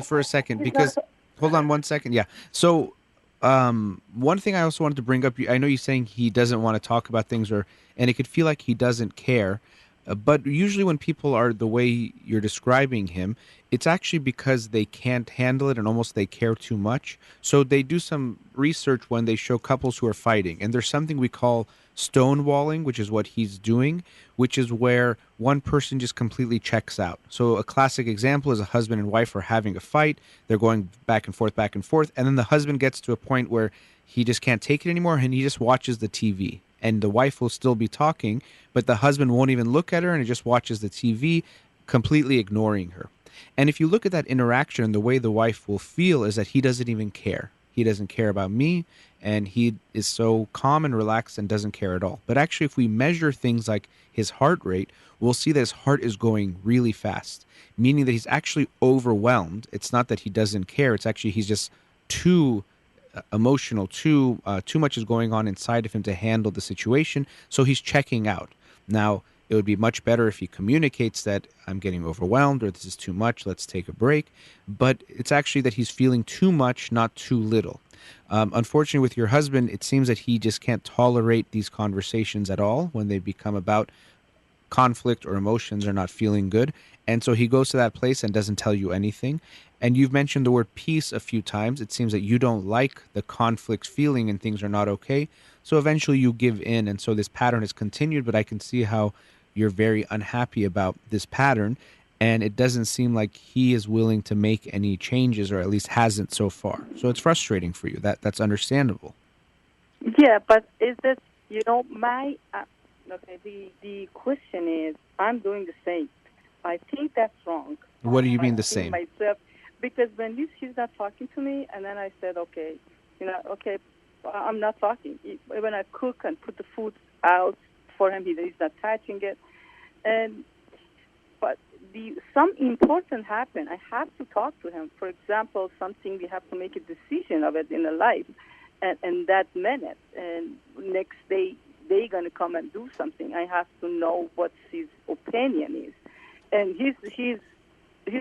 for a second because hold on 1 second. Yeah. So one thing I also wanted to bring up, I know you're saying he doesn't want to talk about things and it could feel like he doesn't care. But usually, when people are the way you're describing him, it's actually because they can't handle it and almost they care too much. So they do some research when they show couples who are fighting, and there's something we call stonewalling, which is what he's doing, which is where one person just completely checks out. So a classic example is a husband and wife are having a fight. They're going back and forth, and then the husband gets to a point where he just can't take it anymore and he just watches the TV. And the wife will still be talking, but the husband won't even look at her and he just watches the TV, completely ignoring her. And if you look at that interaction, the way the wife will feel is that he doesn't even care. He doesn't care about me, and he is so calm and relaxed and doesn't care at all. But actually, if we measure things like his heart rate, we'll see that his heart is going really fast, meaning that he's actually overwhelmed. It's not that he doesn't care, it's actually he's just too emotional, too much is going on inside of him to handle the situation, so he's checking out. Now it would be much better if he communicates that I'm getting overwhelmed or this is too much, let's take a break. But it's actually that he's feeling too much, not too little. Unfortunately, with your husband, it seems that he just can't tolerate these conversations at all when they become about conflict or emotions are not feeling good. And so he goes to that place and doesn't tell you anything. And you've mentioned the word peace a few times. It seems that you don't like the conflict feeling and things are not okay. So eventually you give in. And so this pattern has continued, but I can see how you're very unhappy about this pattern. And it doesn't seem like he is willing to make any changes, or at least hasn't so far. So it's frustrating for you. That's understandable. Yeah, but is that, my, okay, the question is, I'm doing the same. I think that's wrong. What do you mean I the think same? myself, because when she's not talking to me, and then I said, okay, okay, I'm not talking. When I cook and put the food out for him, he's not touching it. And but some important happen. I have to talk to him. For example, something we have to make a decision of it in a life, and that minute, and next day they're gonna come and do something. I have to know what his opinion is, and he's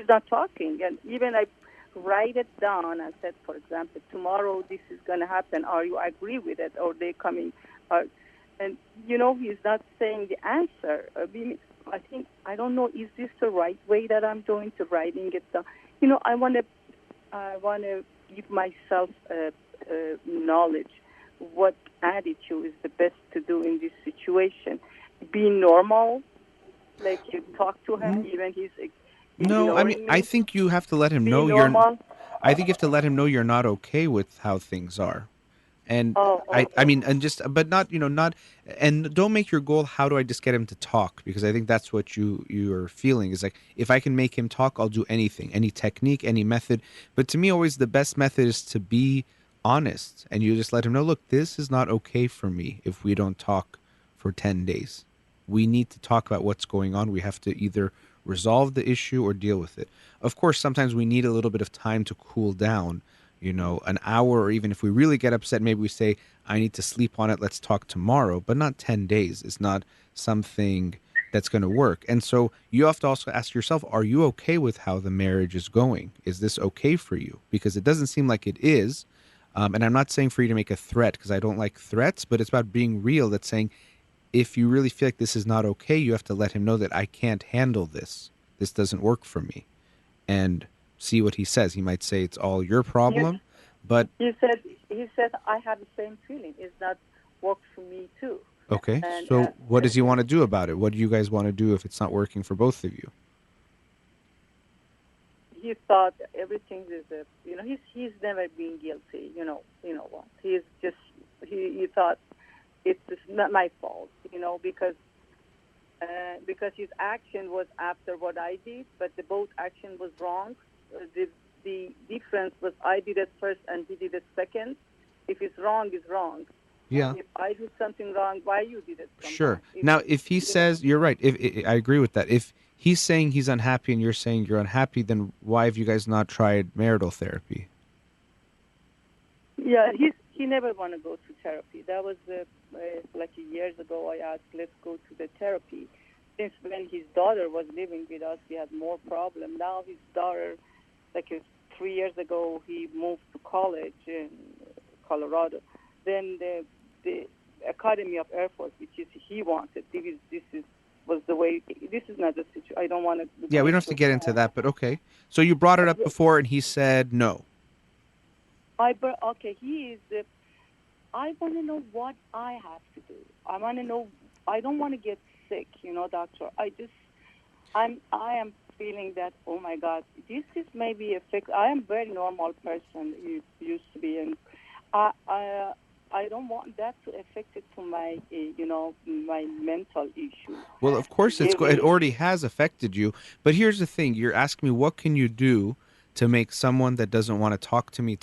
not talking. And even I write it down and said, for example, tomorrow this is gonna happen. Are you agree with it? Or they coming? And he's not saying the answer. I don't know. Is this the right way that I'm doing to writing it down? I want to give myself knowledge. What attitude is the best to do in this situation? Be normal, like you talk to him, even he's No, I mean, ignoring I me. think you have to let him Be know you're. normal. I think you have to let him know you're not okay with how things are. And I mean, and just, but not, not, and don't make your goal, how do I just get him to talk? Because I think that's what you're feeling is like, if I can make him talk, I'll do anything, any technique, any method. But to me, always the best method is to be honest, and you just let him know, look, this is not okay for me if we don't talk for 10 days. We need to talk about what's going on. We have to either resolve the issue or deal with it. Of course, sometimes we need a little bit of time to cool down, an hour, or even if we really get upset, maybe we say, I need to sleep on it, let's talk tomorrow, but not 10 days. It's not something that's going to work. And so you have to also ask yourself, are you okay with how the marriage is going? Is this okay for you? Because it doesn't seem like it is. And I'm not saying for you to make a threat, because I don't like threats, but it's about being real. That's saying, if you really feel like this is not okay, you have to let him know that I can't handle this. This doesn't work for me. And see what he says. He might say it's all your problem, but He said I have the same feeling. It's not work for me too. okay. And So what does he want to do about it? What do you guys want to do if it's not working for both of you? he thought everything is he's never been guilty. What he thought it's just not my fault. Because his action was after what I did, but the both action was wrong. The difference was I did it first and he did it second. If it's wrong, it's wrong. Yeah. If I did something wrong, why you did it? Sure. Now, if he says, you're right, if I agree with that. If he's saying he's unhappy and you're saying you're unhappy, then why have you guys not tried marital therapy? Yeah, he never want to go to therapy. That was like years ago. I asked, let's go to the therapy. Since when his daughter was living with us, we had more problem. Now his daughter, 3 years ago, he moved to college in Colorado. Then the Academy of Air Force, which is he wanted. This is was the way. This is not the situation. I don't want to. Yeah, we don't have to get into that, but okay. So you brought it up before, and he said no. Okay, he is. I want to know what I have to do. I want to know. I don't want to get sick, doctor. I am feeling that, oh my God, this is maybe a fix. I am a very normal person, you used to be, and I don't want that to affect it to my, my mental issues. Well, of course, it already has affected you. But here's the thing. You're asking me, what can you do to make someone that doesn't want to talk to me?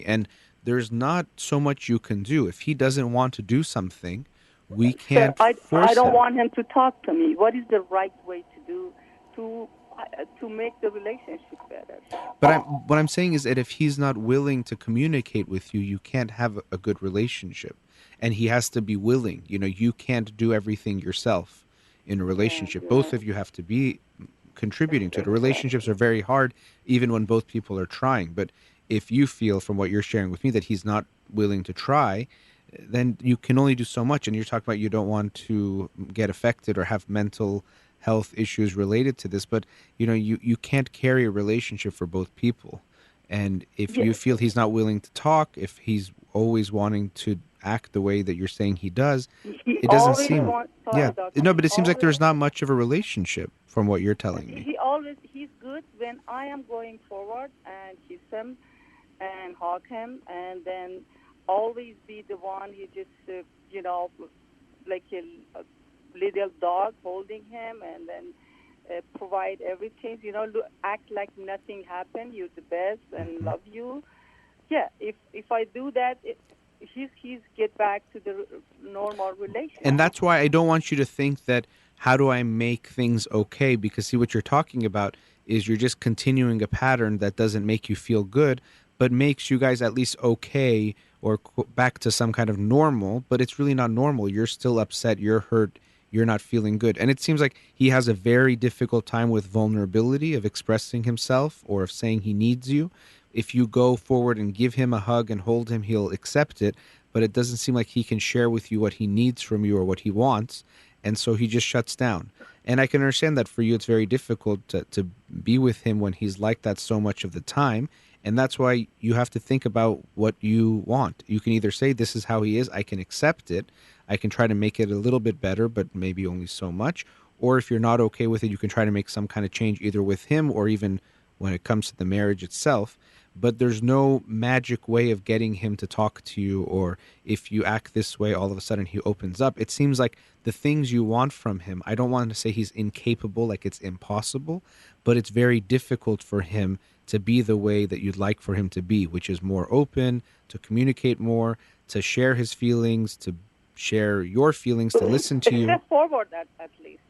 And there's not so much you can do. If he doesn't want to do something, we can't force him. I don't want him to talk to me. What is the right way to do to make the relationship better? But what I'm saying is that if he's not willing to communicate with you, you can't have a good relationship. And he has to be willing. You can't do everything yourself in a relationship. Yeah. Both of you have to be contributing to it. Relationships are very hard, even when both people are trying. But if you feel from what you're sharing with me that he's not willing to try, then you can only do so much. And you're talking about you don't want to get affected or have mental health issues related to this, but you can't carry a relationship for both people. And if you feel he's not willing to talk, if he's always wanting to act the way that you're saying he does, it doesn't seem but it seems like there's not much of a relationship from what you're telling me. He's good when I am going forward and kiss him and hug him, and then always be the one he just like a little dog holding him, and then provide everything, act like nothing happened. You're the best and love you. Yeah, if I do that, he's get back to the normal relationship. And that's why I don't want you to think that, how do I make things okay? Because see, what you're talking about is you're just continuing a pattern that doesn't make you feel good, but makes you guys at least okay or back to some kind of normal, but it's really not normal. You're still upset, you're hurt, you're not feeling good. And it seems like he has a very difficult time with vulnerability, of expressing himself or of saying he needs you. If you go forward and give him a hug and hold him, he'll accept it, but it doesn't seem like he can share with you what he needs from you or what he wants, and so he just shuts down. And I can understand that for you it's very difficult to be with him when he's like that so much of the time, and that's why you have to think about what you want. You can either say, this is how he is, I can accept it, I can try to make it a little bit better, but maybe only so much. Or if you're not okay with it, you can try to make some kind of change either with him or even when it comes to the marriage itself. But there's no magic way of getting him to talk to you, or if you act this way, all of a sudden he opens up. It seems like the things you want from him, I don't want to say he's incapable, like it's impossible, but it's very difficult for him to be the way that you'd like for him to be, which is more open, to communicate more, to share his feelings, to share your feelings, to listen to you. Step forward at least.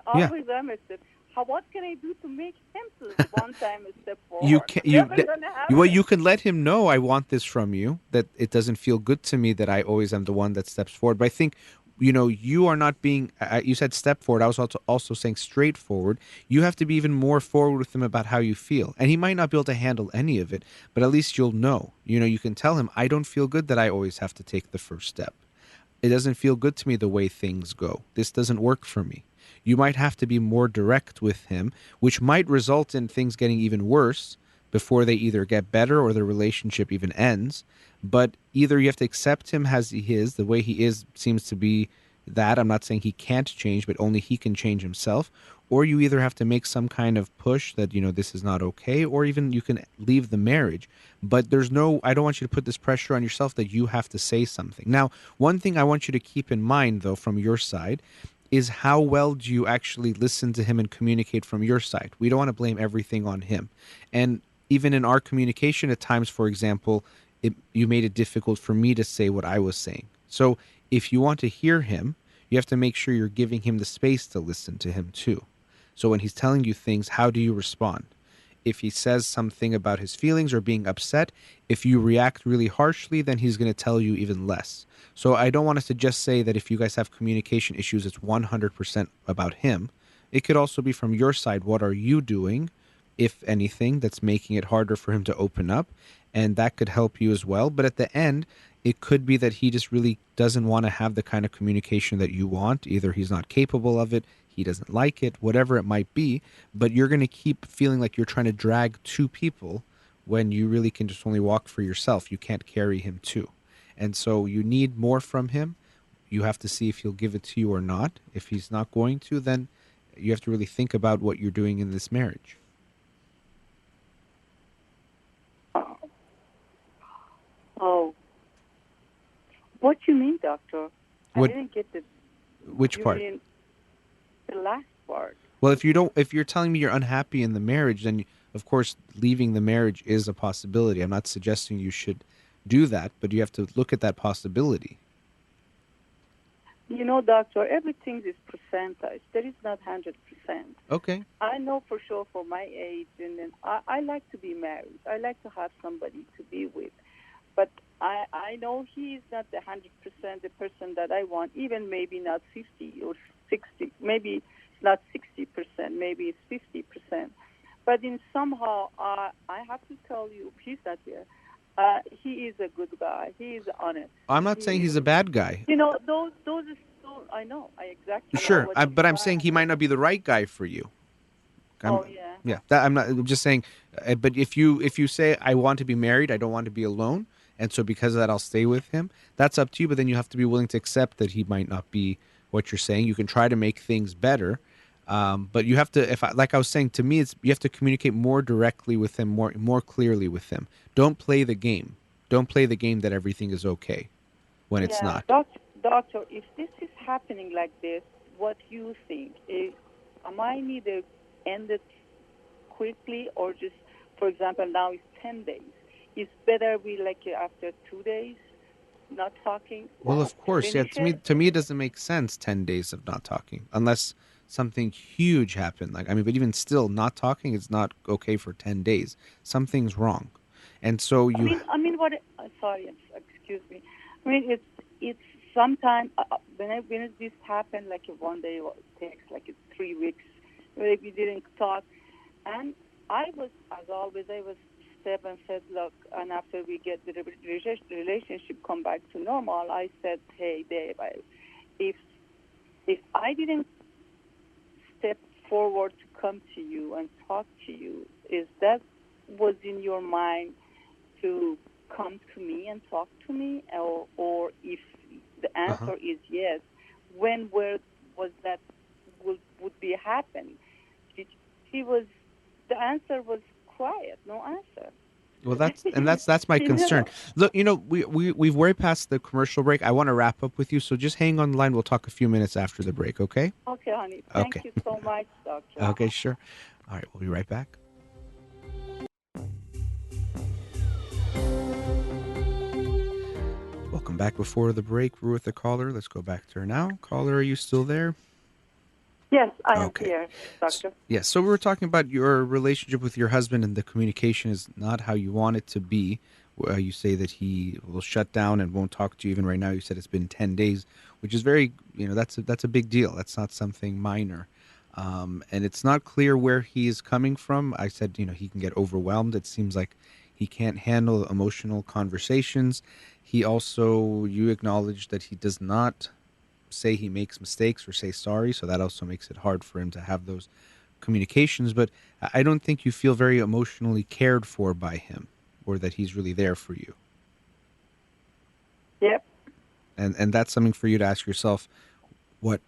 I always am a step. What can I do to make him to one time a step forward? You can let him know, I want this from you, that it doesn't feel good to me that I always am the one that steps forward. But I think, you are not being, you said step forward, I was also saying straightforward. You have to be even more forward with him about how you feel. And he might not be able to handle any of it, but at least you'll know. You can tell him, I don't feel good that I always have to take the first step. It doesn't feel good to me the way things go. This doesn't work for me. You might have to be more direct with him, which might result in things getting even worse before they either get better or the relationship even ends. But either you have to accept him as he is, the way he is seems to be that. I'm not saying he can't change, but only he can change himself. Or you either have to make some kind of push that, this is not okay, or even you can leave the marriage. But I don't want you to put this pressure on yourself that you have to say something. Now, one thing I want you to keep in mind, though, from your side, is how well do you actually listen to him and communicate from your side? We don't want to blame everything on him. And even in our communication at times, for example, you made it difficult for me to say what I was saying. So if you want to hear him, you have to make sure you're giving him the space to listen to him too. So when he's telling you things, how do you respond? If he says something about his feelings or being upset, if you react really harshly, then he's going to tell you even less. So I don't want us to just say that if you guys have communication issues, it's 100% about him. It could also be from your side. What are you doing, if anything, that's making it harder for him to open up? And that could help you as well. But at the end, it could be that he just really doesn't want to have the kind of communication that you want. Either he's not capable of it, he doesn't like it, whatever it might be, but you're going to keep feeling like you're trying to drag two people when you really can just only walk for yourself. You can't carry him too. And so you need more from him. You have to see if he'll give it to you or not. If he's not going to, then you have to really think about what you're doing in this marriage. Oh. What you mean, doctor? What- I didn't get Which you part? mean the last part. Well, if you're telling me you're unhappy in the marriage, then of course leaving the marriage is a possibility. I'm not suggesting you should do that, but you have to look at that possibility. You know, doctor, everything is percentage. There is not 100%. Okay. I know for sure for my age, and then I like to be married. I like to have somebody to be with. But I know he is not the 100% the person that I want, even maybe not 50 or 60, maybe not 60%, maybe it's 50%. But in somehow, I have to tell you, he's not there. He is a good guy. He is honest. I'm not saying he's a bad guy. You know, those are still, I know, I exactly know Sure, what but I'm saying he might not be the right guy for you. Oh, yeah. Yeah, I'm just saying. But if you say I want to be married, I don't want to be alone, and so because of that I'll stay with him. That's up to you. But then you have to be willing to accept that he might not be what you're saying. You can try to make things better, but you have to. Like I was saying, to me, you have to communicate more directly with him, more clearly with him. Don't play the game. Don't play the game that everything is okay when it's not. Doctor, if this is happening like this, what do you think? Am I need to end it quickly, or just, for example, now it's 10 days? It's better we after 2 days not talking? Well, of course, yeah. Finish it? To me, it doesn't make sense 10 days of not talking unless something huge happened. But even still, not talking is not okay for 10 days. Something's wrong, and so you. I mean, what? Sorry, excuse me. I mean, it's sometimes when this happened, like one day it takes 3 weeks. We didn't talk, and I was, as always, step and said, look, and after we get the relationship come back to normal, I said, hey, Dave, if I didn't step forward to come to you and talk to you, is that was in your mind to come to me and talk to me, or if the answer is yes, where was that would be happening? The answer was quiet, no answer. Well, that's my concern. Look, we've way past the commercial break. I want to wrap up with you, so just hang on the line. We'll talk a few minutes after the break, okay? Okay, honey. Thank you so much, doctor. Okay, sure. All right, we'll be right back. Welcome back. Before the break, we're with the caller. Let's go back to her now. Caller, are you still there? Yes, I am here, doctor. Yes, so we were talking about your relationship with your husband, and the communication is not how you want it to be. You say that he will shut down and won't talk to you. Even right now, you said it's been 10 days, which is very, that's a big deal. That's not something minor. And it's not clear where he is coming from. I said, he can get overwhelmed. It seems like he can't handle emotional conversations. You acknowledged that he does not say he makes mistakes or say sorry, so that also makes it hard for him to have those communications. But I don't think you feel very emotionally cared for by him, or that he's really there for you. Yep. And that's something for you to ask yourself, what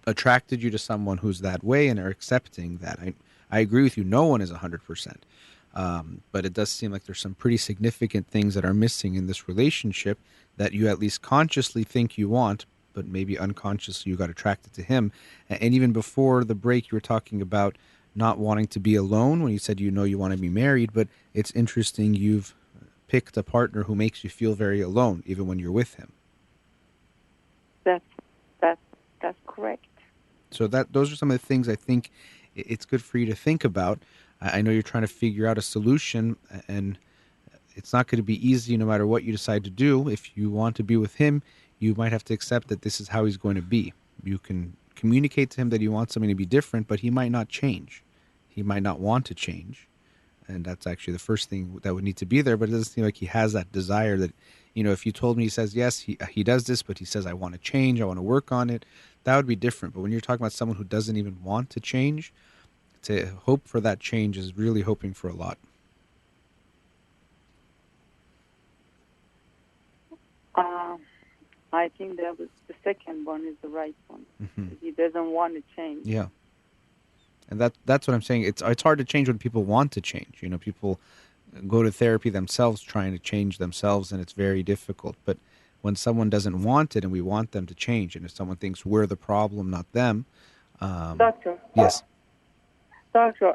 attracted you to someone who's that way and are accepting that. I agree with you, no one is 100%. But it does seem like there's some pretty significant things that are missing in this relationship that you at least consciously think you want, but maybe unconsciously you got attracted to him. And even before the break, you were talking about not wanting to be alone when you said you want to be married, but it's interesting you've picked a partner who makes you feel very alone, even when you're with him. That's correct. So those are some of the things I think it's good for you to think about. I know you're trying to figure out a solution, and it's not going to be easy no matter what you decide to do. If you want to be with him, you might have to accept that this is how he's going to be. You can communicate to him that you want something to be different, but he might not change. He might not want to change. And that's actually the first thing that would need to be there, but it doesn't seem like he has that desire that, if you told me he says, yes, he does this, but he says, I want to change, I want to work on it, that would be different. But when you're talking about someone who doesn't even want to change, to hope for that change is really hoping for a lot. I think that was the second one is the right one. Mm-hmm. He doesn't want to change. Yeah. And that's what I'm saying. It's hard to change when people want to change. You know, people go to therapy themselves trying to change themselves, and it's very difficult. But when someone doesn't want it and we want them to change, and if someone thinks we're the problem, not them. Doctor. Yes. Doctor,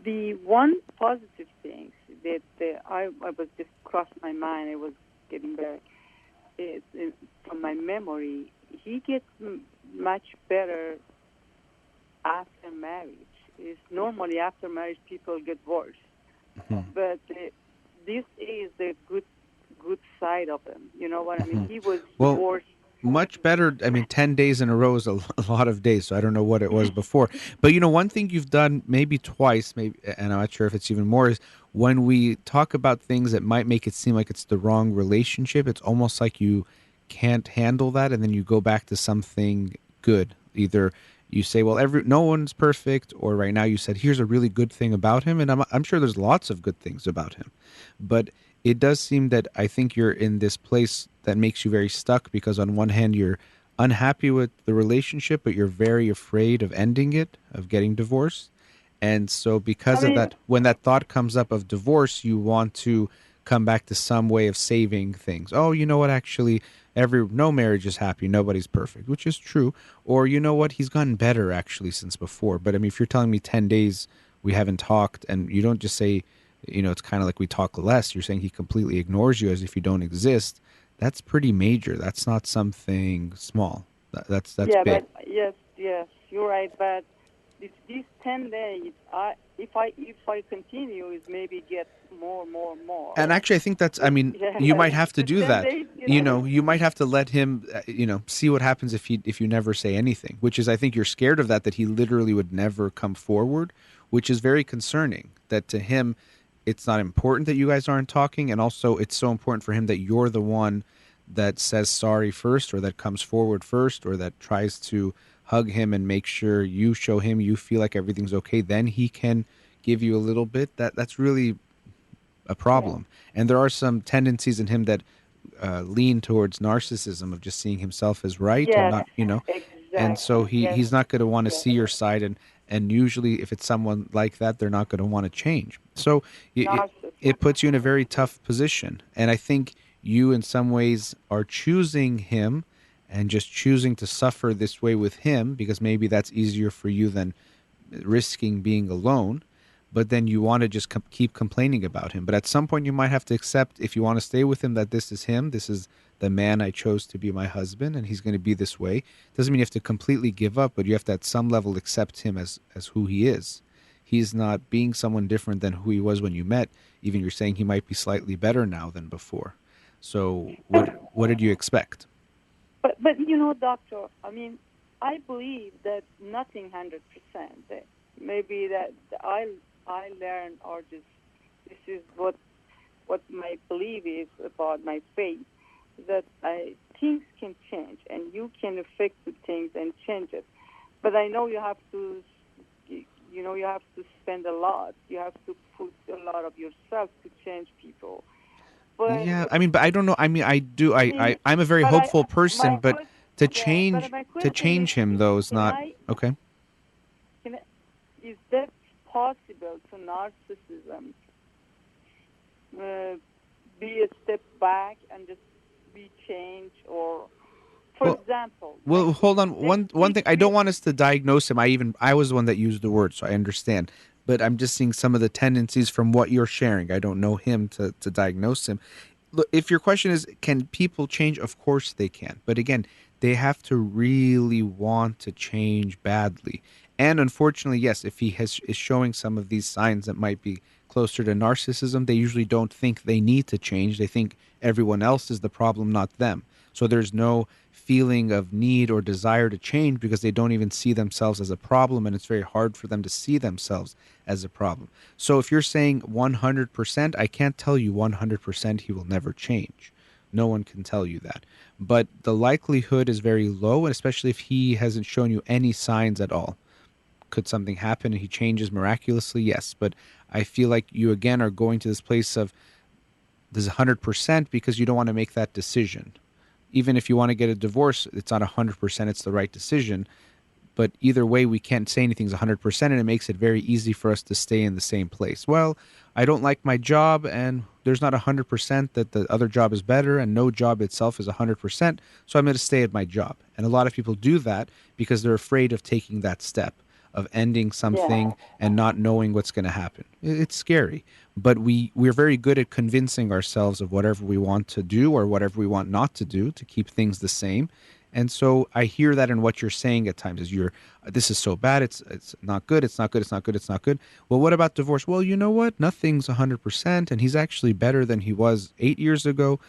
the one positive thing that I was just crossed my mind, I was getting back from my memory, he gets much better after marriage. It's normally after marriage people get worse, but this is the good side of him. You know what I mean? He was divorced. Much better. I mean, 10 days in a row is a lot of days, so I don't know what it was before. But, you know, one thing you've done maybe twice, maybe, and I'm not sure if it's even more, is when we talk about things that might make it seem like it's the wrong relationship, it's almost like you can't handle that, and then you go back to something good. Either you say, well, no one's perfect, or right now you said, here's a really good thing about him, and I'm sure there's lots of good things about him. But it does seem that I think you're in this place that makes you very stuck, because on one hand you're unhappy with the relationship, but you're very afraid of ending it, of getting divorced. And so because of that, when that thought comes up of divorce, you want to come back to some way of saving things. Oh, you know what, actually, no marriage is happy, nobody's perfect, which is true. Or you know what, he's gotten better actually since before. But I mean, if you're telling me 10 days we haven't talked, and you don't just say, you know, it's kind of like we talk less, you're saying he completely ignores you as if you don't exist. That's pretty major. That's not something small. That's yeah, big. But yes, you're right. But these 10 days, if I continue, is maybe get more. And actually, I think that's, I mean, you might have to do that. Days, you know, you might have to let him, see what happens if you never say anything, which is, I think you're scared of that he literally would never come forward, which is very concerning. That to him, it's not important that you guys aren't talking, and also it's so important for him that you're the one that says sorry first, or that comes forward first, or that tries to hug him and make sure you show him you feel like everything's okay. Then he can give you a little bit. That's really a problem. Yeah. And there are some tendencies in him that lean towards narcissism, of just seeing himself as right, and not, exactly. And so he's not going to want to see your side, and usually if it's someone like that, they're not going to want to change. So it puts you in a very tough position. And I think you in some ways are choosing him and just choosing to suffer this way with him, because maybe that's easier for you than risking being alone. But then you want to just keep complaining about him. But at some point you might have to accept, if you want to stay with him, that this is him. This is the man I chose to be my husband, and he's going to be this way. Doesn't mean you have to completely give up, but you have to at some level accept him as who he is. He's not being someone different than who he was when you met. Even you're saying he might be slightly better now than before. So what did you expect? But doctor, I mean, I believe that nothing 100%. Maybe that I learn, or just this is what my belief is about my faith, that things can change and you can affect the things and change it. But I know you have to spend a lot. You have to put a lot of yourself to change people. But yeah, I mean, but I don't know. I mean, I'm a very hopeful person, but to change him though is not okay. Is that possible to narcissism? Be a step back and just be changed, or, for example. Well, hold on. One thing. I don't want us to diagnose him. I was the one that used the word, so I understand. But I'm just seeing some of the tendencies from what you're sharing. I don't know him to diagnose him. Look, if your question is, can people change? Of course they can. But again, they have to really want to change badly. And unfortunately, yes, if he is showing some of these signs that might be closer to narcissism, they usually don't think they need to change. They think everyone else is the problem, not them. So there's no feeling of need or desire to change, because they don't even see themselves as a problem, and it's very hard for them to see themselves as a problem. So if you're saying 100%, I can't tell you 100% he will never change. No one can tell you that. But the likelihood is very low, and especially if he hasn't shown you any signs at all. Could something happen and he changes miraculously? Yes. But I feel like you, again, are going to this place of this 100% because you don't want to make that decision. Even if you want to get a divorce, it's not 100% it's the right decision. But either way, we can't say anything's 100%, and it makes it very easy for us to stay in the same place. Well, I don't like my job, and there's not 100% that the other job is better, and no job itself is 100%, so I'm going to stay at my job. And a lot of people do that because they're afraid of taking that step, of ending something and not knowing what's going to happen. It's scary, but we're very good at convincing ourselves of whatever we want to do or whatever we want not to do to keep things the same. And so I hear that in what you're saying at times is this is so bad, it's not good, it's not good, it's not good, it's not good. Well, what about divorce? Well, you know what? Nothing's 100%, and he's actually better than he was 8 years ago.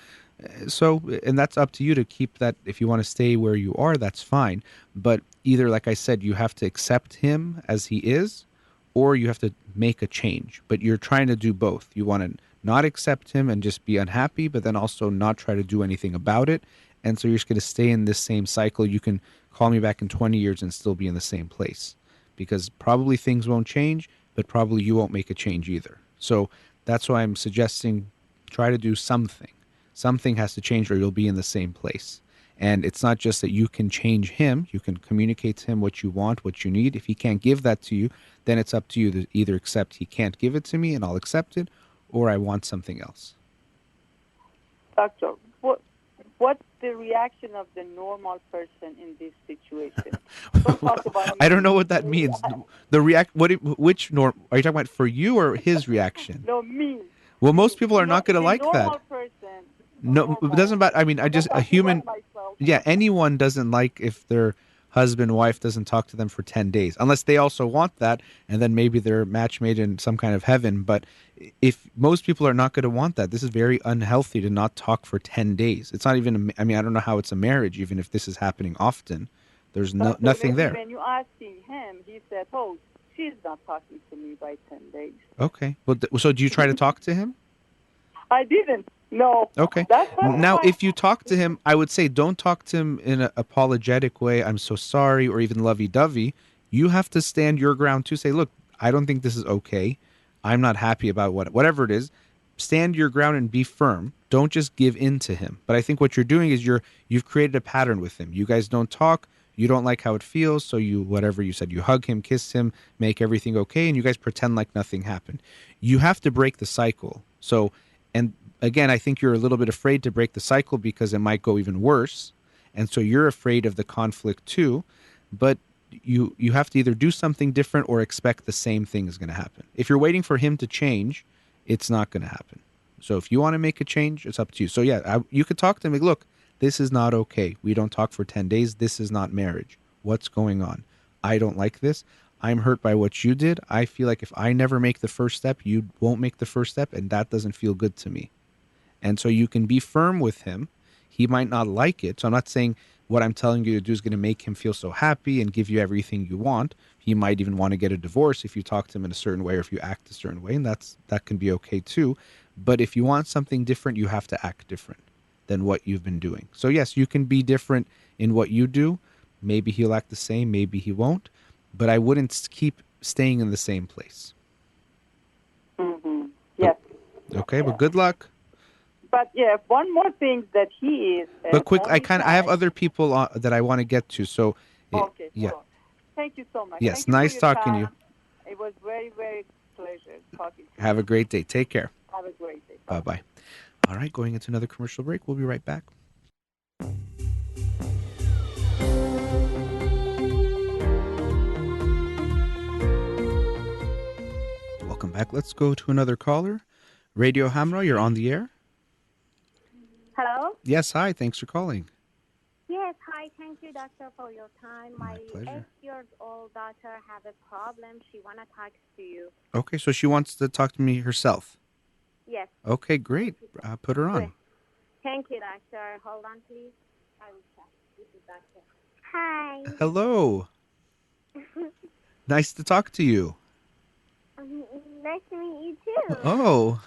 So, and that's up to you to keep that. If you want to stay where you are, that's fine. But either, like I said, you have to accept him as he is, or you have to make a change. But you're trying to do both. You want to not accept him and just be unhappy, but then also not try to do anything about it. And so you're just going to stay in this same cycle. You can call me back in 20 years and still be in the same place, because probably things won't change, but probably you won't make a change either. So that's why I'm suggesting try to do something. Something has to change or you'll be in the same place. And it's not just that you can change him. You can communicate to him what you want, what you need. If he can't give that to you, then it's up to you to either accept he can't give it to me and I'll accept it, or I want something else. Doctor, what's the reaction of the normal person in this situation? Don't talk about I don't know what that means. The which norm are you talking about, for you or his reaction? No, me. Well, most people are not going to like that. Person, no, it doesn't matter. I mean, I just a human. Yeah, anyone doesn't like if their husband, wife doesn't talk to them for 10 days, unless they also want that, and then maybe they're match made in some kind of heaven. But if most people are not going to want that, this is very unhealthy to not talk for 10 days. It's not even, I mean, I don't know how it's a marriage, even if this is happening often. There's nothing there. When you asking him, he said, oh, she's not talking to me by 10 days. Okay. Well, so do you try to talk to him? I didn't. No. Okay. Now, if you talk to him, I would say don't talk to him in an apologetic way, I'm so sorry, or even lovey-dovey. You have to stand your ground to say, look, I don't think this is okay. I'm not happy about whatever it is. Stand your ground and be firm. Don't just give in to him. But I think what you're doing is you've created a pattern with him. You guys don't talk. You don't like how it feels. So whatever you said, you hug him, kiss him, make everything okay, and you guys pretend like nothing happened. You have to break the cycle. So, and again, I think you're a little bit afraid to break the cycle because it might go even worse. And so you're afraid of the conflict too. But you have to either do something different or expect the same thing is going to happen. If you're waiting for him to change, it's not going to happen. So if you want to make a change, it's up to you. So yeah, you could talk to him like, look, this is not okay. We don't talk for 10 days. This is not marriage. What's going on? I don't like this. I'm hurt by what you did. I feel like if I never make the first step, you won't make the first step, and that doesn't feel good to me. And so you can be firm with him. He might not like it. So I'm not saying what I'm telling you to do is going to make him feel so happy and give you everything you want. He might even want to get a divorce if you talk to him in a certain way or if you act a certain way, and that can be okay too. But if you want something different, you have to act different than what you've been doing. So yes, you can be different in what you do. Maybe he'll act the same, maybe he won't. But I wouldn't keep staying in the same place. Mm-hmm. Yes. Okay, well, good luck. But yeah, one more thing that he is. But quick, I have other people that I want to get to. So, okay. Yeah. So, thank you so much. Yes, nice talking to you. It was very, very pleasure talking to you. Have a great day. Take care. Have a great day. Bye-bye. All right, going into another commercial break. We'll be right back. Welcome back. Let's go to another caller. Radio Hamra, you're on the air. Hello? Yes, hi. Thanks for calling. Yes, hi. Thank you, doctor, for your time. My pleasure. 8-year-old daughter have a problem. She want to talk to you. Okay, so she wants to talk to me herself. Yes. Okay, great. Put her on. Thank you, doctor. Hold on, please. I will check. This is doctor. Hi. Hello. Nice to talk to you. Nice to meet you, too. Oh.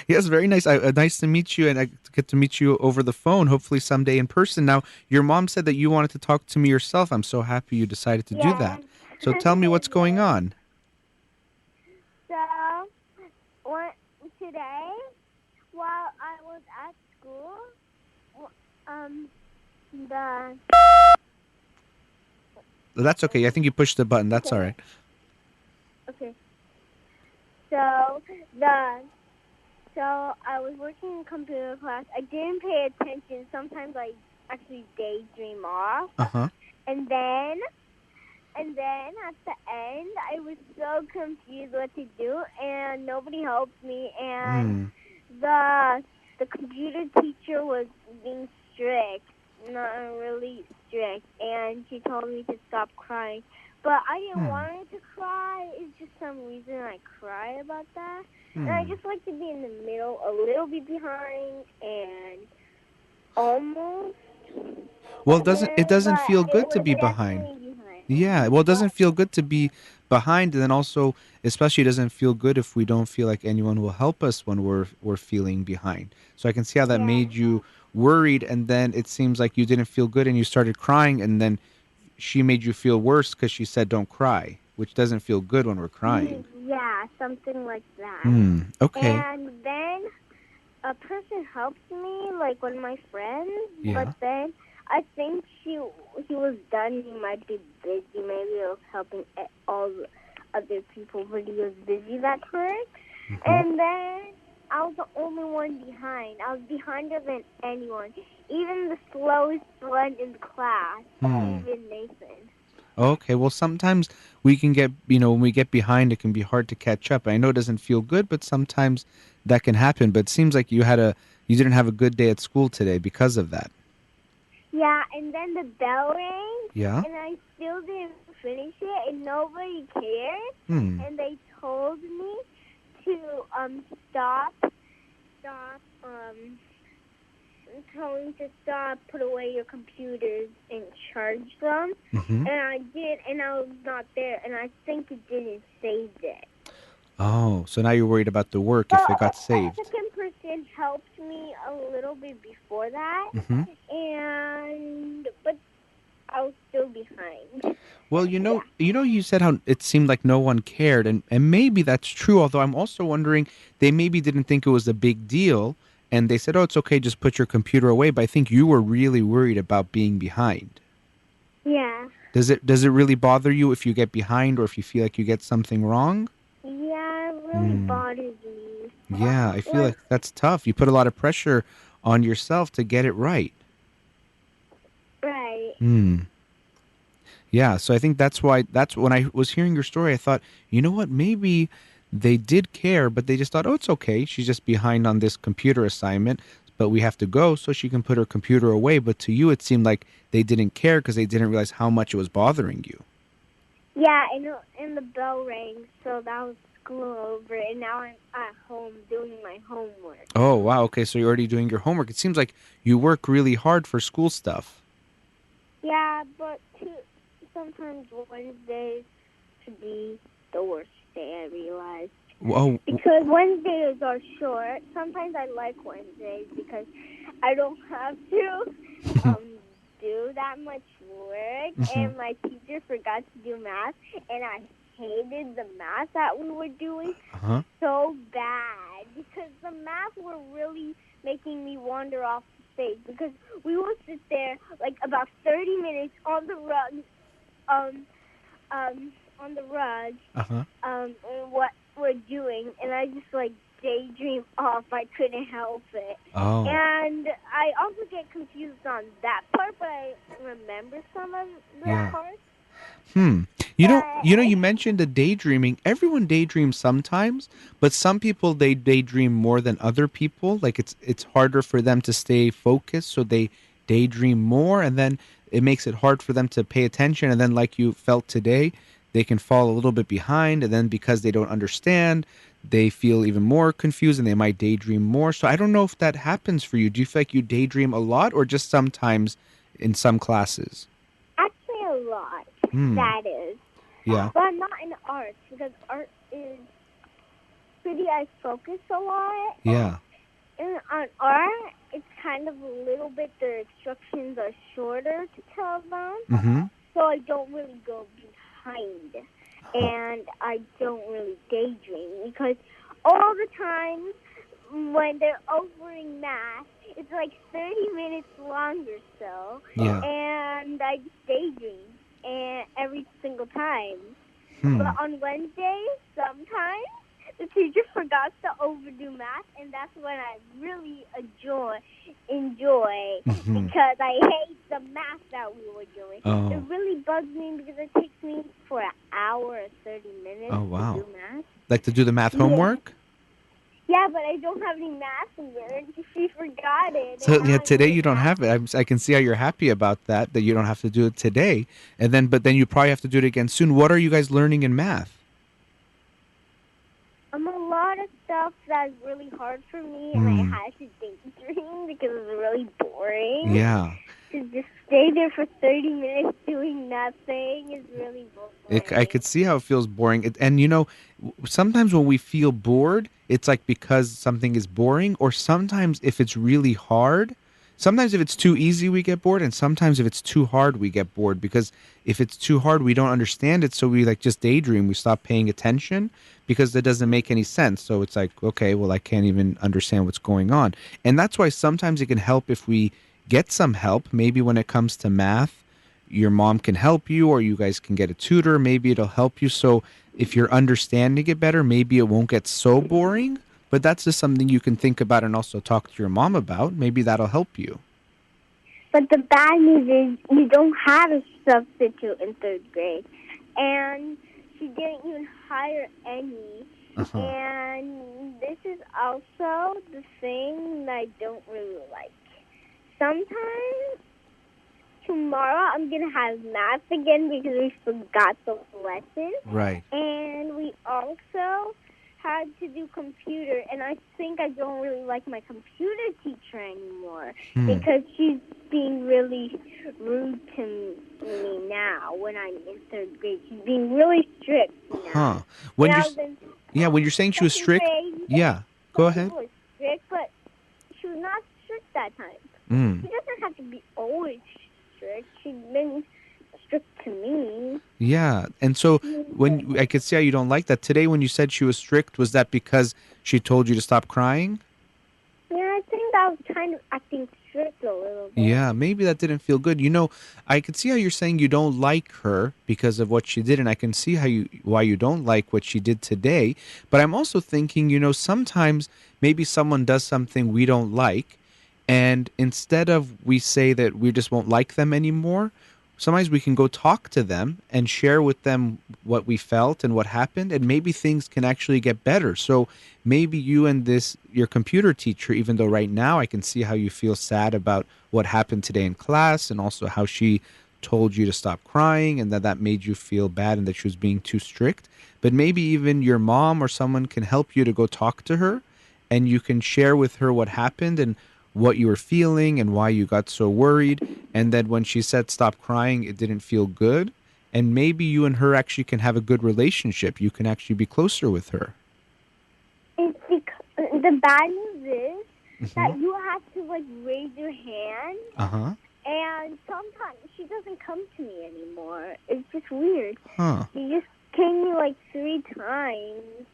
Yes, very nice. Nice to meet you, and I get to meet you over the phone, hopefully someday in person. Now, your mom said that you wanted to talk to me yourself. I'm so happy you decided to do Yes. that. So tell me what's going Yes. on. So, what, today, while I was at school, the That's okay. I think you pushed the button. That's all right. okay. So the so I was working in computer class. I didn't pay attention. Sometimes I actually daydream off, Uh-huh. and then at the end, I was so confused what to do, and nobody helped me. And Hmm. the computer teacher was being strict, not really strict, and she told me to stop crying. But I didn't want to cry. It's just some reason I cry about that. And I just like to be in the middle, a little bit behind, and almost. Well, it doesn't But feel it good to was be behind. definitely behind. Yeah, well, it doesn't feel good to be behind, and then also, especially, it doesn't feel good if we don't feel like anyone will help us when we're feeling behind. So I can see how that Yeah. made you worried, and then it seems like you didn't feel good, and you started crying, and then she made you feel worse because she said don't cry, which doesn't feel good when we're crying. Yeah, something like that. Okay. And then a person helped me, like one of my friends. Yeah. But then I think he was done. He might be busy. Maybe he was helping all the other people, but he was busy that time. And then I was the only one behind. I was behinder than anyone, even the slowest one in the class, even Nathan. Okay, well, sometimes we can get, when we get behind, it can be hard to catch up. I know it doesn't feel good, but sometimes that can happen. But it seems like you didn't have a good day at school today because of that. Yeah, and then the bell rang, Yeah? and I still didn't finish it, and nobody cared. Hmm. And they told me to stop, telling me to stop, put away your computers, and charge them. Mm-hmm. And I did, and I was not there, and I think it didn't save it. Oh, so now you're worried about the work if it got saved. The second person helped me a little bit before that, Mm-hmm. but I was still behind. Well, you said how it seemed like no one cared, and maybe that's true, although I'm also wondering they maybe didn't think it was a big deal, and they said, oh, it's okay, just put your computer away, but I think you were really worried about being behind. Yeah. Does it really bother you if you get behind or if you feel like you get something wrong? Yeah, it really bothers me. Yeah, I feel like that's tough. You put a lot of pressure on yourself to get it right. Right. Yeah, so I think that's when I was hearing your story, I thought, you know what, maybe they did care, but they just thought, oh, it's okay. She's just behind on this computer assignment, but we have to go so she can put her computer away. But to you, it seemed like they didn't care because they didn't realize how much it was bothering you. Yeah, and the bell rang, so that was school over, and now I'm at home doing my homework. Oh, wow. Okay, so you're already doing your homework. It seems like you work really hard for school stuff. Yeah, but sometimes Wednesdays could be the worst day, I realized. Whoa. Because Wednesdays are short. Sometimes I like Wednesdays because I don't have to do that much work. And my teacher forgot to do math, and I hated the math that we were doing so bad because the math were really making me wander off the stage because we would sit there like about 30 minutes on the rug, what we're doing, and I just like daydream off. I couldn't help it. Oh. And I also get confused on that part, but I remember some of the parts. You mentioned the daydreaming. Everyone daydreams sometimes, but some people they daydream more than other people. Like it's harder for them to stay focused, so they daydream more, and then it makes it hard for them to pay attention. And then, like you felt today, they can fall a little bit behind, and then because they don't understand, they feel even more confused, and they might daydream more. So I don't know if that happens for you. Do you feel like you daydream a lot, or just sometimes in some classes? Actually, a lot. That is. Yeah. But not in art, because art is pretty, I focus a lot. Yeah. And on art, it's kind of a little bit, their instructions are shorter to tell them. Mm-hmm. So I don't really go behind. And I don't really daydream because all the times when they're overing math, it's like 30 minutes long or so. Yeah. And I just daydream every single time. Hmm. But on Wednesdays, sometimes the teacher forgot to overdo math, and that's when I really enjoy because I hate the math that we were doing. Oh. It really bugs me because it takes me for an hour or 30 minutes Oh, wow. to do math. Like to do the math homework? Yeah, but I don't have any math in there. She forgot it. So yeah, today you don't have it. I can see how you're happy about that you don't have to do it today. But then you probably have to do it again soon. What are you guys learning in math? A lot of stuff that's really hard for me, and I had to daydream because it was really boring. Yeah. To just stay there for 30 minutes doing nothing is really boring. I could see how it feels boring. And, sometimes when we feel bored, it's like because something is boring, or sometimes if it's really hard. Sometimes if it's too easy, we get bored, and sometimes if it's too hard, we get bored, because if it's too hard, we don't understand it, so we just daydream. We stop paying attention because that doesn't make any sense. So it's like, okay, well, I can't even understand what's going on. And that's why sometimes it can help if we get some help. Maybe when it comes to math, your mom can help you, or you guys can get a tutor. Maybe it'll help you. So if you're understanding it better, maybe it won't get so boring. But that's just something you can think about and also talk to your mom about. Maybe that'll help you. But the bad news is you don't have a substitute in 3rd grade. And she didn't even hire any. And this is also the thing that I don't really like. Sometimes tomorrow I'm going to have math again because we forgot the lesson. Right. And we also had to do computer, and I think I don't really like my computer teacher anymore because she's being really rude to me now when I'm in 3rd grade. She's being really strict now. When you're saying she was strict, go ahead. She was strict, but she was not strict that time. She doesn't have to be always strict. She's been strict to me. Yeah, and so when I could see how you don't like that. Today when you said she was strict, was that because she told you to stop crying? Yeah, I think I was kind of acting strict a little bit. Yeah, maybe that didn't feel good. I could see how you're saying you don't like her because of what she did, and I can see why you don't like what she did today. But I'm also thinking, sometimes maybe someone does something we don't like, and instead of we say that we just won't like them anymore, sometimes we can go talk to them and share with them what we felt and what happened, and maybe things can actually get better. So maybe you and your computer teacher, even though right now I can see how you feel sad about what happened today in class, and also how she told you to stop crying and that made you feel bad and that she was being too strict. But maybe even your mom or someone can help you to go talk to her, and you can share with her what happened and what you were feeling and why you got so worried, and that when she said stop crying, it didn't feel good, and maybe you and her actually can have a good relationship. You can actually be closer with her. It's because the bad news is that you have to raise your hand, and sometimes she doesn't come to me anymore. It's just weird. She just came to me 3 times,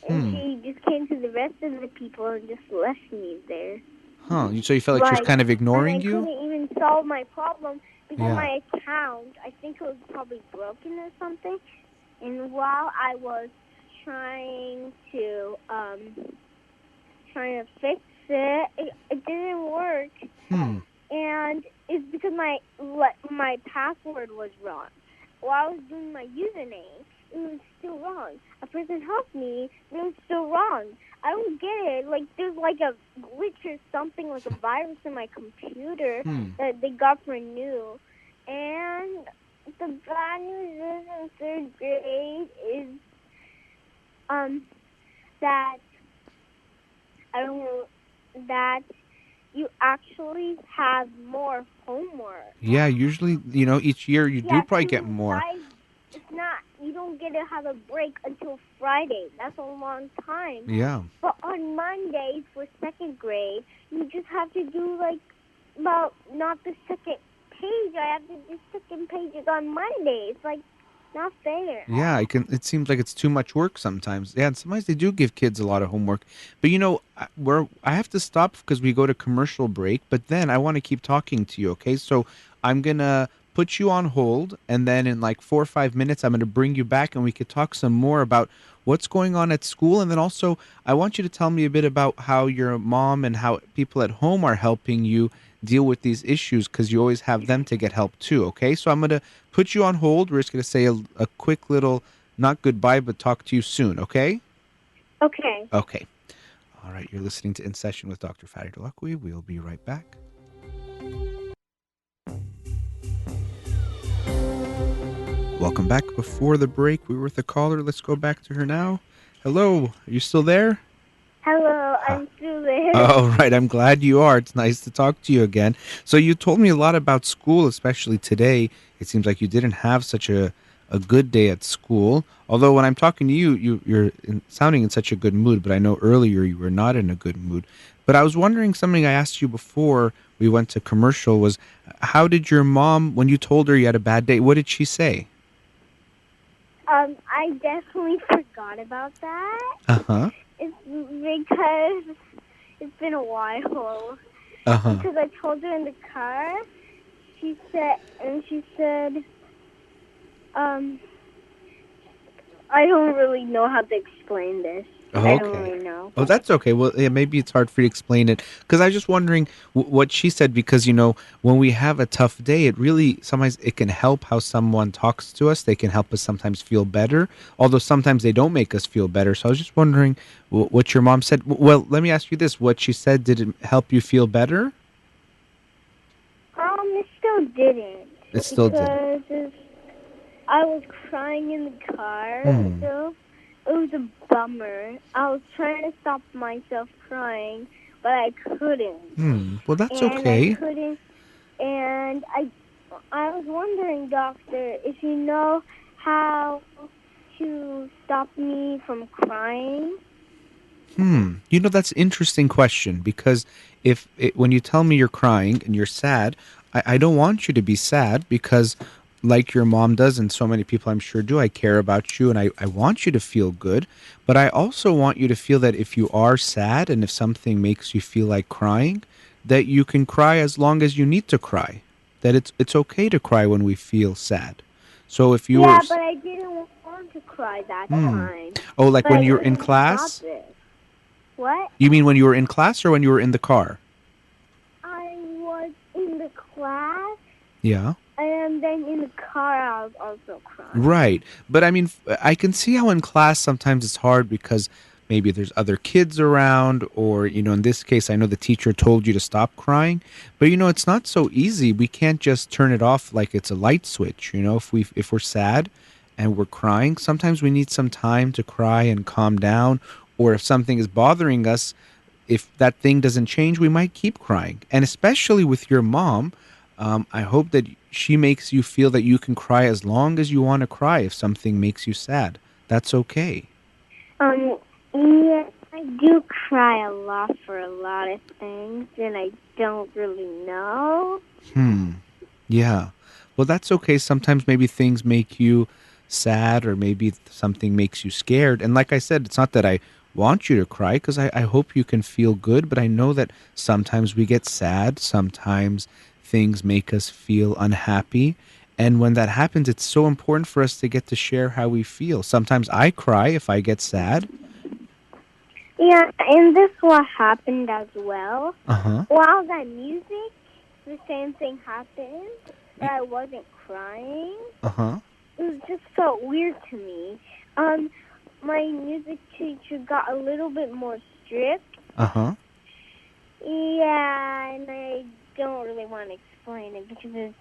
and she just came to the rest of the people and just left me there. So you felt like she was kind of ignoring you? I couldn't even solve my problem because my account, I think it was probably broken or something. And while I was trying to fix it, it didn't work. And it's because my password was wrong. While I was doing my username, it was still wrong. A person helped me, but it was still wrong. I don't get it. There's a glitch or something, like a virus in my computer that they got for new. And the bad news is in 3rd grade is that you actually have more homework. Yeah, usually, each year you do probably get more. It's not, you don't get to have a break until Friday. That's a long time. Yeah. But on Mondays for second grade, you just have to do about not the second page. I have to do second pages on Monday. It's not fair. Yeah, it seems like it's too much work sometimes. Yeah, and sometimes they do give kids a lot of homework. But I have to stop because we go to commercial break, but then I want to keep talking to you, okay? So I'm going to put you on hold, and then in like 4 or 5 minutes I'm going to bring you back and we could talk some more about what's going on at school, and then also I want you to tell me a bit about how your mom and how people at home are helping you deal with these issues, because you always have them to get help too, okay? So I'm going to put you on hold. We're just going to say a quick little, not goodbye, but talk to you soon, okay? Okay. Okay. All right, you're listening to In Session with Dr. Farid Holakouee. We'll be right back. Welcome back. Before the break, we were with a caller. Let's go back to her now. Hello, are you still there? Hello, I'm still there. All right, I'm glad you are. It's nice to talk to you again. So you told me a lot about school, especially today. It seems like you didn't have such a good day at school. Although when I'm talking to you, you're sounding in such a good mood, but I know earlier you were not in a good mood. But I was wondering, something I asked you before we went to commercial was, how did your mom, when you told her you had a bad day, what did she say? I definitely forgot about that. Uh-huh. It's because it's been a while. Uh-huh. Because I told her in the car, she said, I don't really know how to explain this. Oh, I okay. don't really know. Oh, that's okay. Well, yeah, maybe it's hard for you to explain it, because I was just wondering what she said, because, when we have a tough day, it really, sometimes it can help how someone talks to us. They can help us sometimes feel better, although sometimes they don't make us feel better. So I was just wondering what your mom said. Well, let me ask you this. What she said, did it help you feel better? It still didn't. It still didn't. Because I was crying in the car, so it was a bummer. I was trying to stop myself crying, but I couldn't. Well, that's and okay. I couldn't. And I was wondering, doctor, if you know how to stop me from crying. That's an interesting question, because when you tell me you're crying and you're sad, I don't want you to be sad, because like your mom does, and so many people I'm sure do, I care about you and I want you to feel good. But I also want you to feel that if you are sad and if something makes you feel like crying, that you can cry as long as you need to cry. That it's okay to cry when we feel sad. So if you were... but I didn't want to cry that time. Oh, like But when I you were in couldn't class? stop it. What? You mean when you were in class or when you were in the car? I was in the class, Yeah. and then in the car I was also crying. Right. But I mean, I can see how in class sometimes it's hard because maybe there's other kids around, or, in this case, I know the teacher told you to stop crying, but it's not so easy. We can't just turn it off like it's a light switch. If we're sad and we're crying, sometimes we need some time to cry and calm down, or if something is bothering us, if that thing doesn't change, we might keep crying. And especially with your mom, I hope that she makes you feel that you can cry as long as you want to cry. If something makes you sad, that's okay. Yeah, I do cry a lot for a lot of things, and I don't really know. Yeah. Well, that's okay. Sometimes maybe things make you sad, or maybe something makes you scared. And like I said, it's not that I want you to cry, because I hope you can feel good, but I know that sometimes we get sad, sometimes things make us feel unhappy, and when that happens, it's so important for us to get to share how we feel. Sometimes I cry if I get sad. Yeah, and this what happened as well. Uh-huh. While I was at music, the same thing happened, but I wasn't crying. Uh-huh. It just felt weird to me. My music teacher got a little bit more strict. Uh-huh. Yeah, and I don't really want to explain it because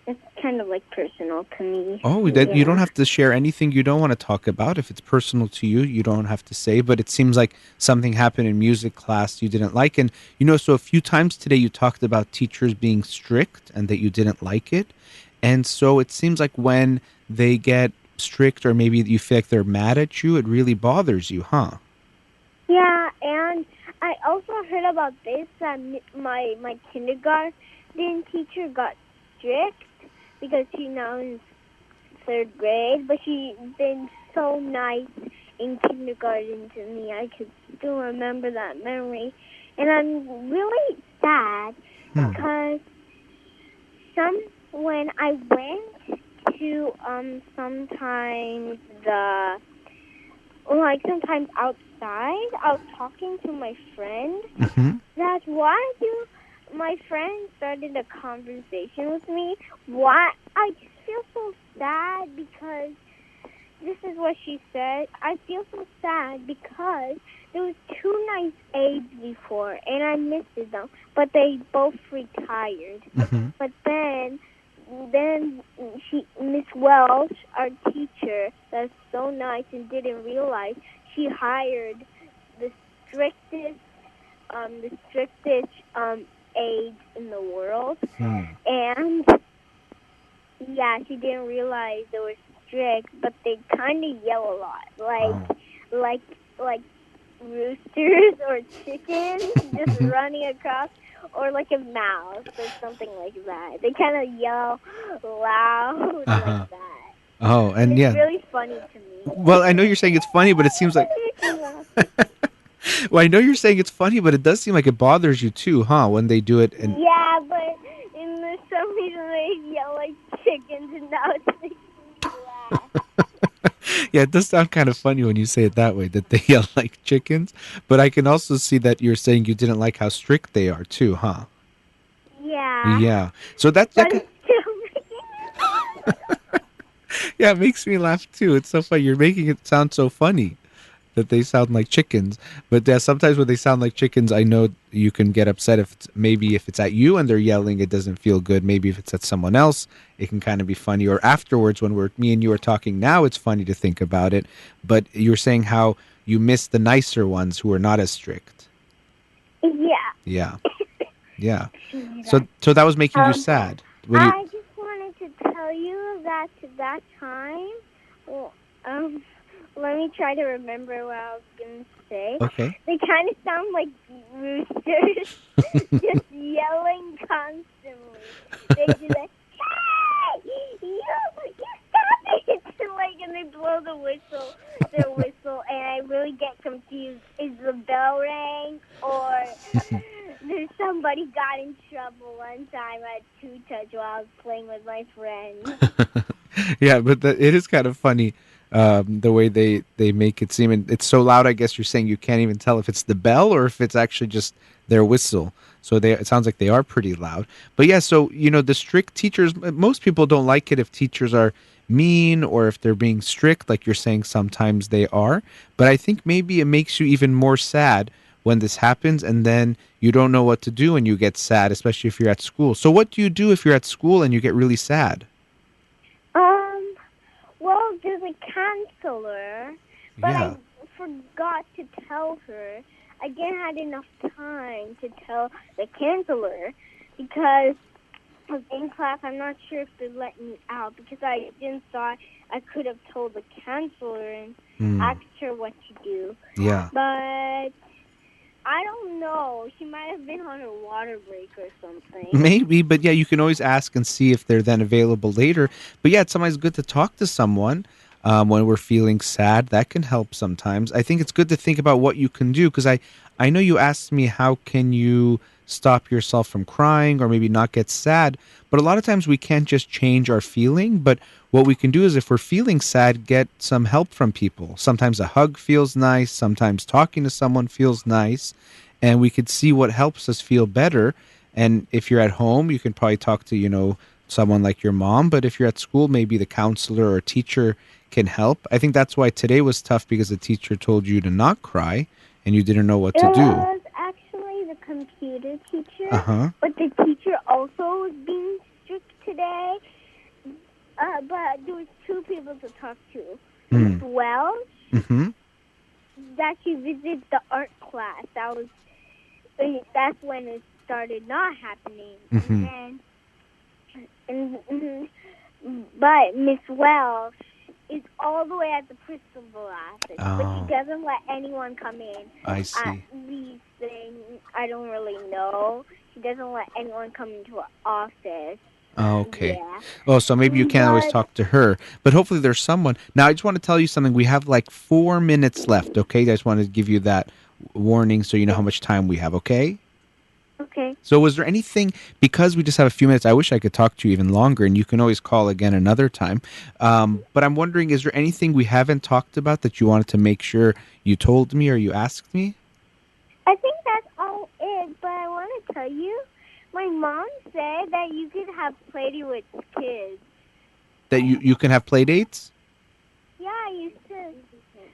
it's kind of like personal to me. Oh, that you don't have to share anything you don't want to talk about. If it's personal to you, you don't have to say, but it seems like something happened in music class you didn't like. And, so a few times today you talked about teachers being strict and that you didn't like it. And so it seems like when they get strict or maybe you feel like they're mad at you, it really bothers you, huh? Yeah, and I also heard about this that my kindergarten teacher got strict because she's now in third grade, but she's been so nice in kindergarten to me. I could still remember that memory, and I'm really sad because when I went to sometimes sometimes outside, I was talking to my friend. That's why my friend started a conversation with me. Why I just feel so sad because this is what she said. I feel so sad because there was two nice aides before, and I missed them, but they both retired. But then Miss Welsh, our teacher, that's so nice and didn't realize, she hired the strictest aides in the world, and yeah, she didn't realize they were strict, but they kind of yell a lot, like roosters or chickens just running across, or like a mouse or something like that. They kind of yell loud like that. Oh, and it's really funny to me. Well, I know you're saying it's funny, but it seems like well, I know you're saying it's funny, but it does seem like it bothers you too, huh? When they do it, and yeah, but in some reason they yell like chickens, and now it's making me laugh. yeah, it does sound kind of funny when you say it that way, that they yell like chickens. But I can also see that you're saying you didn't like how strict they are too, huh? Yeah. Yeah. So that But it's still making me laugh. yeah, it makes me laugh too. It's so funny. You're making it sound so funny that they sound like chickens. But sometimes when they sound like chickens, I know you can get upset if it's at you and they're yelling, it doesn't feel good. Maybe if it's at someone else, it can kind of be funny. Or afterwards, when me and you are talking now, it's funny to think about it. But you're saying how you miss the nicer ones who are not as strict. Yeah. Yeah. Yeah. So that was making you sad. I just wanted to tell you that time, well, let me try to remember what I was going to say. Okay. They kind of sound like roosters, just yelling constantly. They do like, hey, you stop it! And they blow their whistle, and I really get confused. Is the bell rang, or somebody got in trouble one time at Two Touch while I was playing with my friends? Yeah, but it is kind of funny the way they make it seem. And it's so loud, I guess you're saying you can't even tell if it's the bell or if it's actually just their whistle. So it sounds like they are pretty loud. But yeah, so, the strict teachers, most people don't like it if teachers are mean or if they're being strict, like you're saying sometimes they are. But I think maybe it makes you even more sad when this happens and then you don't know what to do and you get sad, especially if you're at school. So what do you do if you're at school and you get really sad? Well, there's a counselor, but Yeah. I forgot to tell her. I didn't have enough time to tell the counselor because I was in class. I'm not sure if they let me out because I didn't thought I could have told the counselor and asked her what to do. Yeah. But I don't know. She might have been on her water break or something. Maybe, but yeah, you can always ask and see if they're then available later. But yeah, it's sometimes good to talk to someone when we're feeling sad. That can help sometimes. I think it's good to think about what you can do because I know you asked me how can you stop yourself from crying or maybe not get sad. But a lot of times we can't just change our feeling. But what we can do is if we're feeling sad, get some help from people. Sometimes a hug feels nice. Sometimes talking to someone feels nice. And we could see what helps us feel better. And if you're at home, you can probably talk to, someone like your mom. But if you're at school, maybe the counselor or teacher can help. I think that's why today was tough because the teacher told you to not cry and you didn't know what to do. It was actually the computer teacher, but the teacher also was being strict today. But there was two people to talk to. Miss Welsh, that she visited the art class. That's when it started not happening. But Miss Welsh is all the way at the principal office, but Oh. she doesn't let anyone come in. I see. At least I don't really know. She doesn't let anyone come into her office. Okay. Yeah. Oh, so maybe you can't always But- talk to her, but hopefully there's someone. Now, I just want to tell you something. We have like 4 minutes left, okay? I just wanted to give you that warning so you know how much time we have, okay? Okay. So was there anything, because we just have a few minutes, I wish I could talk to you even longer, and you can always call again another time. But I'm wondering, is there anything we haven't talked about that you wanted to make sure you told me or you asked me? I think that's all it, but I want to tell you, my mom said that you could have played with kids. That you can have play dates? Yeah, you said.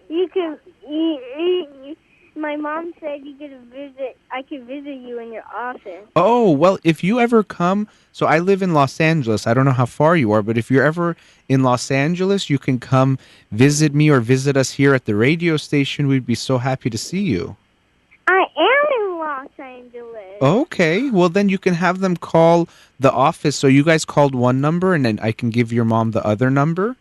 You could. My mom said you could visit. I could visit you in your office. Oh, well, if you ever come, so I live in Los Angeles. I don't know how far you are, but if you're ever in Los Angeles, you can come visit me or visit us here at the radio station. We'd be so happy to see you. I am in Los Angeles. Okay, well, then you can have them call the office. So you guys called one number, and then I can give your mom the other number.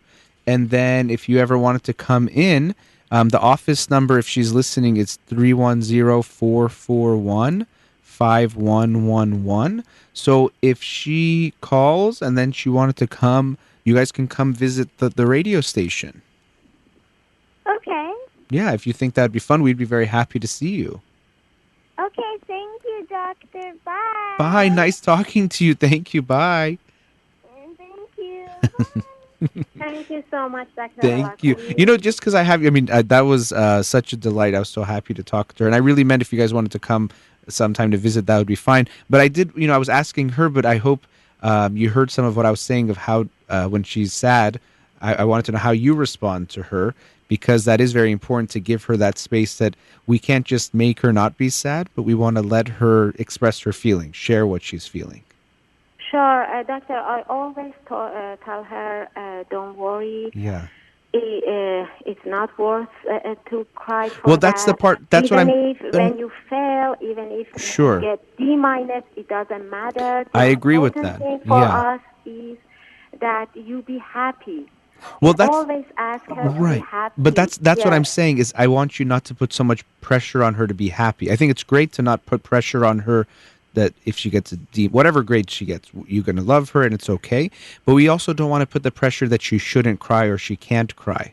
And then if you ever wanted to come in, the office number, if she's listening, it's 310-441-5111. So if she calls and then she wanted to come, you guys can come visit the radio station. Okay. Yeah, if you think that'd be fun, we'd be very happy to see you. Okay, thank you, Doctor. Bye. Bye. Nice talking to you. Thank you. Bye. Thank you. Thank you so much, Dr. Thank you. Holakouee. You know, just because that was such a delight. I was so happy to talk to her. And I really meant if you guys wanted to come sometime to visit, that would be fine. But I did, I was asking her, but I hope you heard some of what I was saying of how when she's sad, I wanted to know how you respond to her, because that is very important to give her that space that we can't just make her not be sad, but we want to let her express her feelings, share what she's feeling. Sure, Doctor, I always tell her, don't worry. Yeah. It's not worth to cry for Well, that's the part. That's even what I'm. When you fail, even if Sure. you get D-, it doesn't matter. I agree with important that. thing for Yeah. us is that you be happy. Well, And that's always ask her to right. be happy. But that's what Yes. I'm saying is I want you not to put so much pressure on her to be happy. I think it's great to not put pressure on her that if she gets a D, whatever grade she gets, you're going to love her and it's okay. But we also don't want to put the pressure that she shouldn't cry or she can't cry.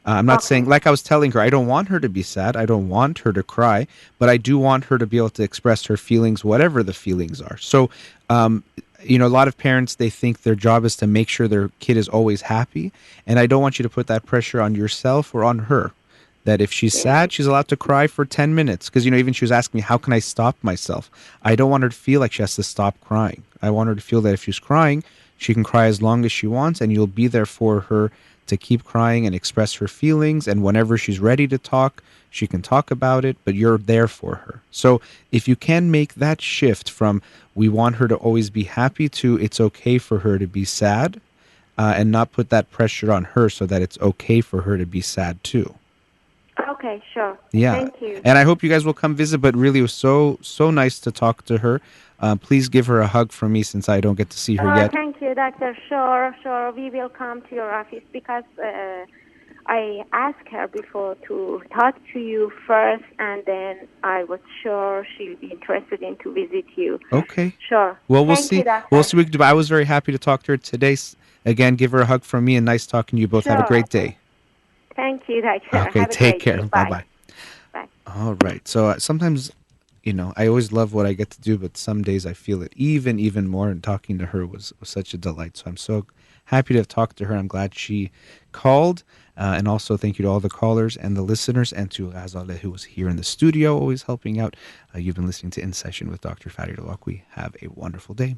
I'm not saying, like I was telling her, I don't want her to be sad. I don't want her to cry, but I do want her to be able to express her feelings, whatever the feelings are. So, a lot of parents, they think their job is to make sure their kid is always happy. And I don't want you to put that pressure on yourself or on her. That if she's sad, she's allowed to cry for 10 minutes. Because, even she was asking me, how can I stop myself? I don't want her to feel like she has to stop crying. I want her to feel that if she's crying, she can cry as long as she wants, and you'll be there for her to keep crying and express her feelings. And whenever she's ready to talk, she can talk about it, but you're there for her. So if you can make that shift from we want her to always be happy to it's okay for her to be sad, and not put that pressure on her so that it's okay for her to be sad too. Okay, sure. Yeah. Thank you. And I hope you guys will come visit, but really it was so nice to talk to her. Please give her a hug from me since I don't get to see her yet. Thank you, Doctor. Sure. We will come to your office because I asked her before to talk to you first, and then I was sure she'll be interested in to visit you. Okay. Sure. Well, we'll Thank see. you, Doctor. We'll see what we can do. I was very happy to talk to her today. Again, give her a hug from me and nice talking to you both. Have a Sure. great day. Thank you, Doctor. Okay, Have a take great care. day. Bye-bye. Bye. All right. So sometimes, I always love what I get to do, but some days I feel it even more. And talking to her was such a delight. So I'm so happy to have talked to her. I'm glad she called. And also thank you to all the callers and the listeners, and to Ghazaleh, who was here in the studio, always helping out. You've been listening to In Session with Dr. Farid Holakouee. Have a wonderful day.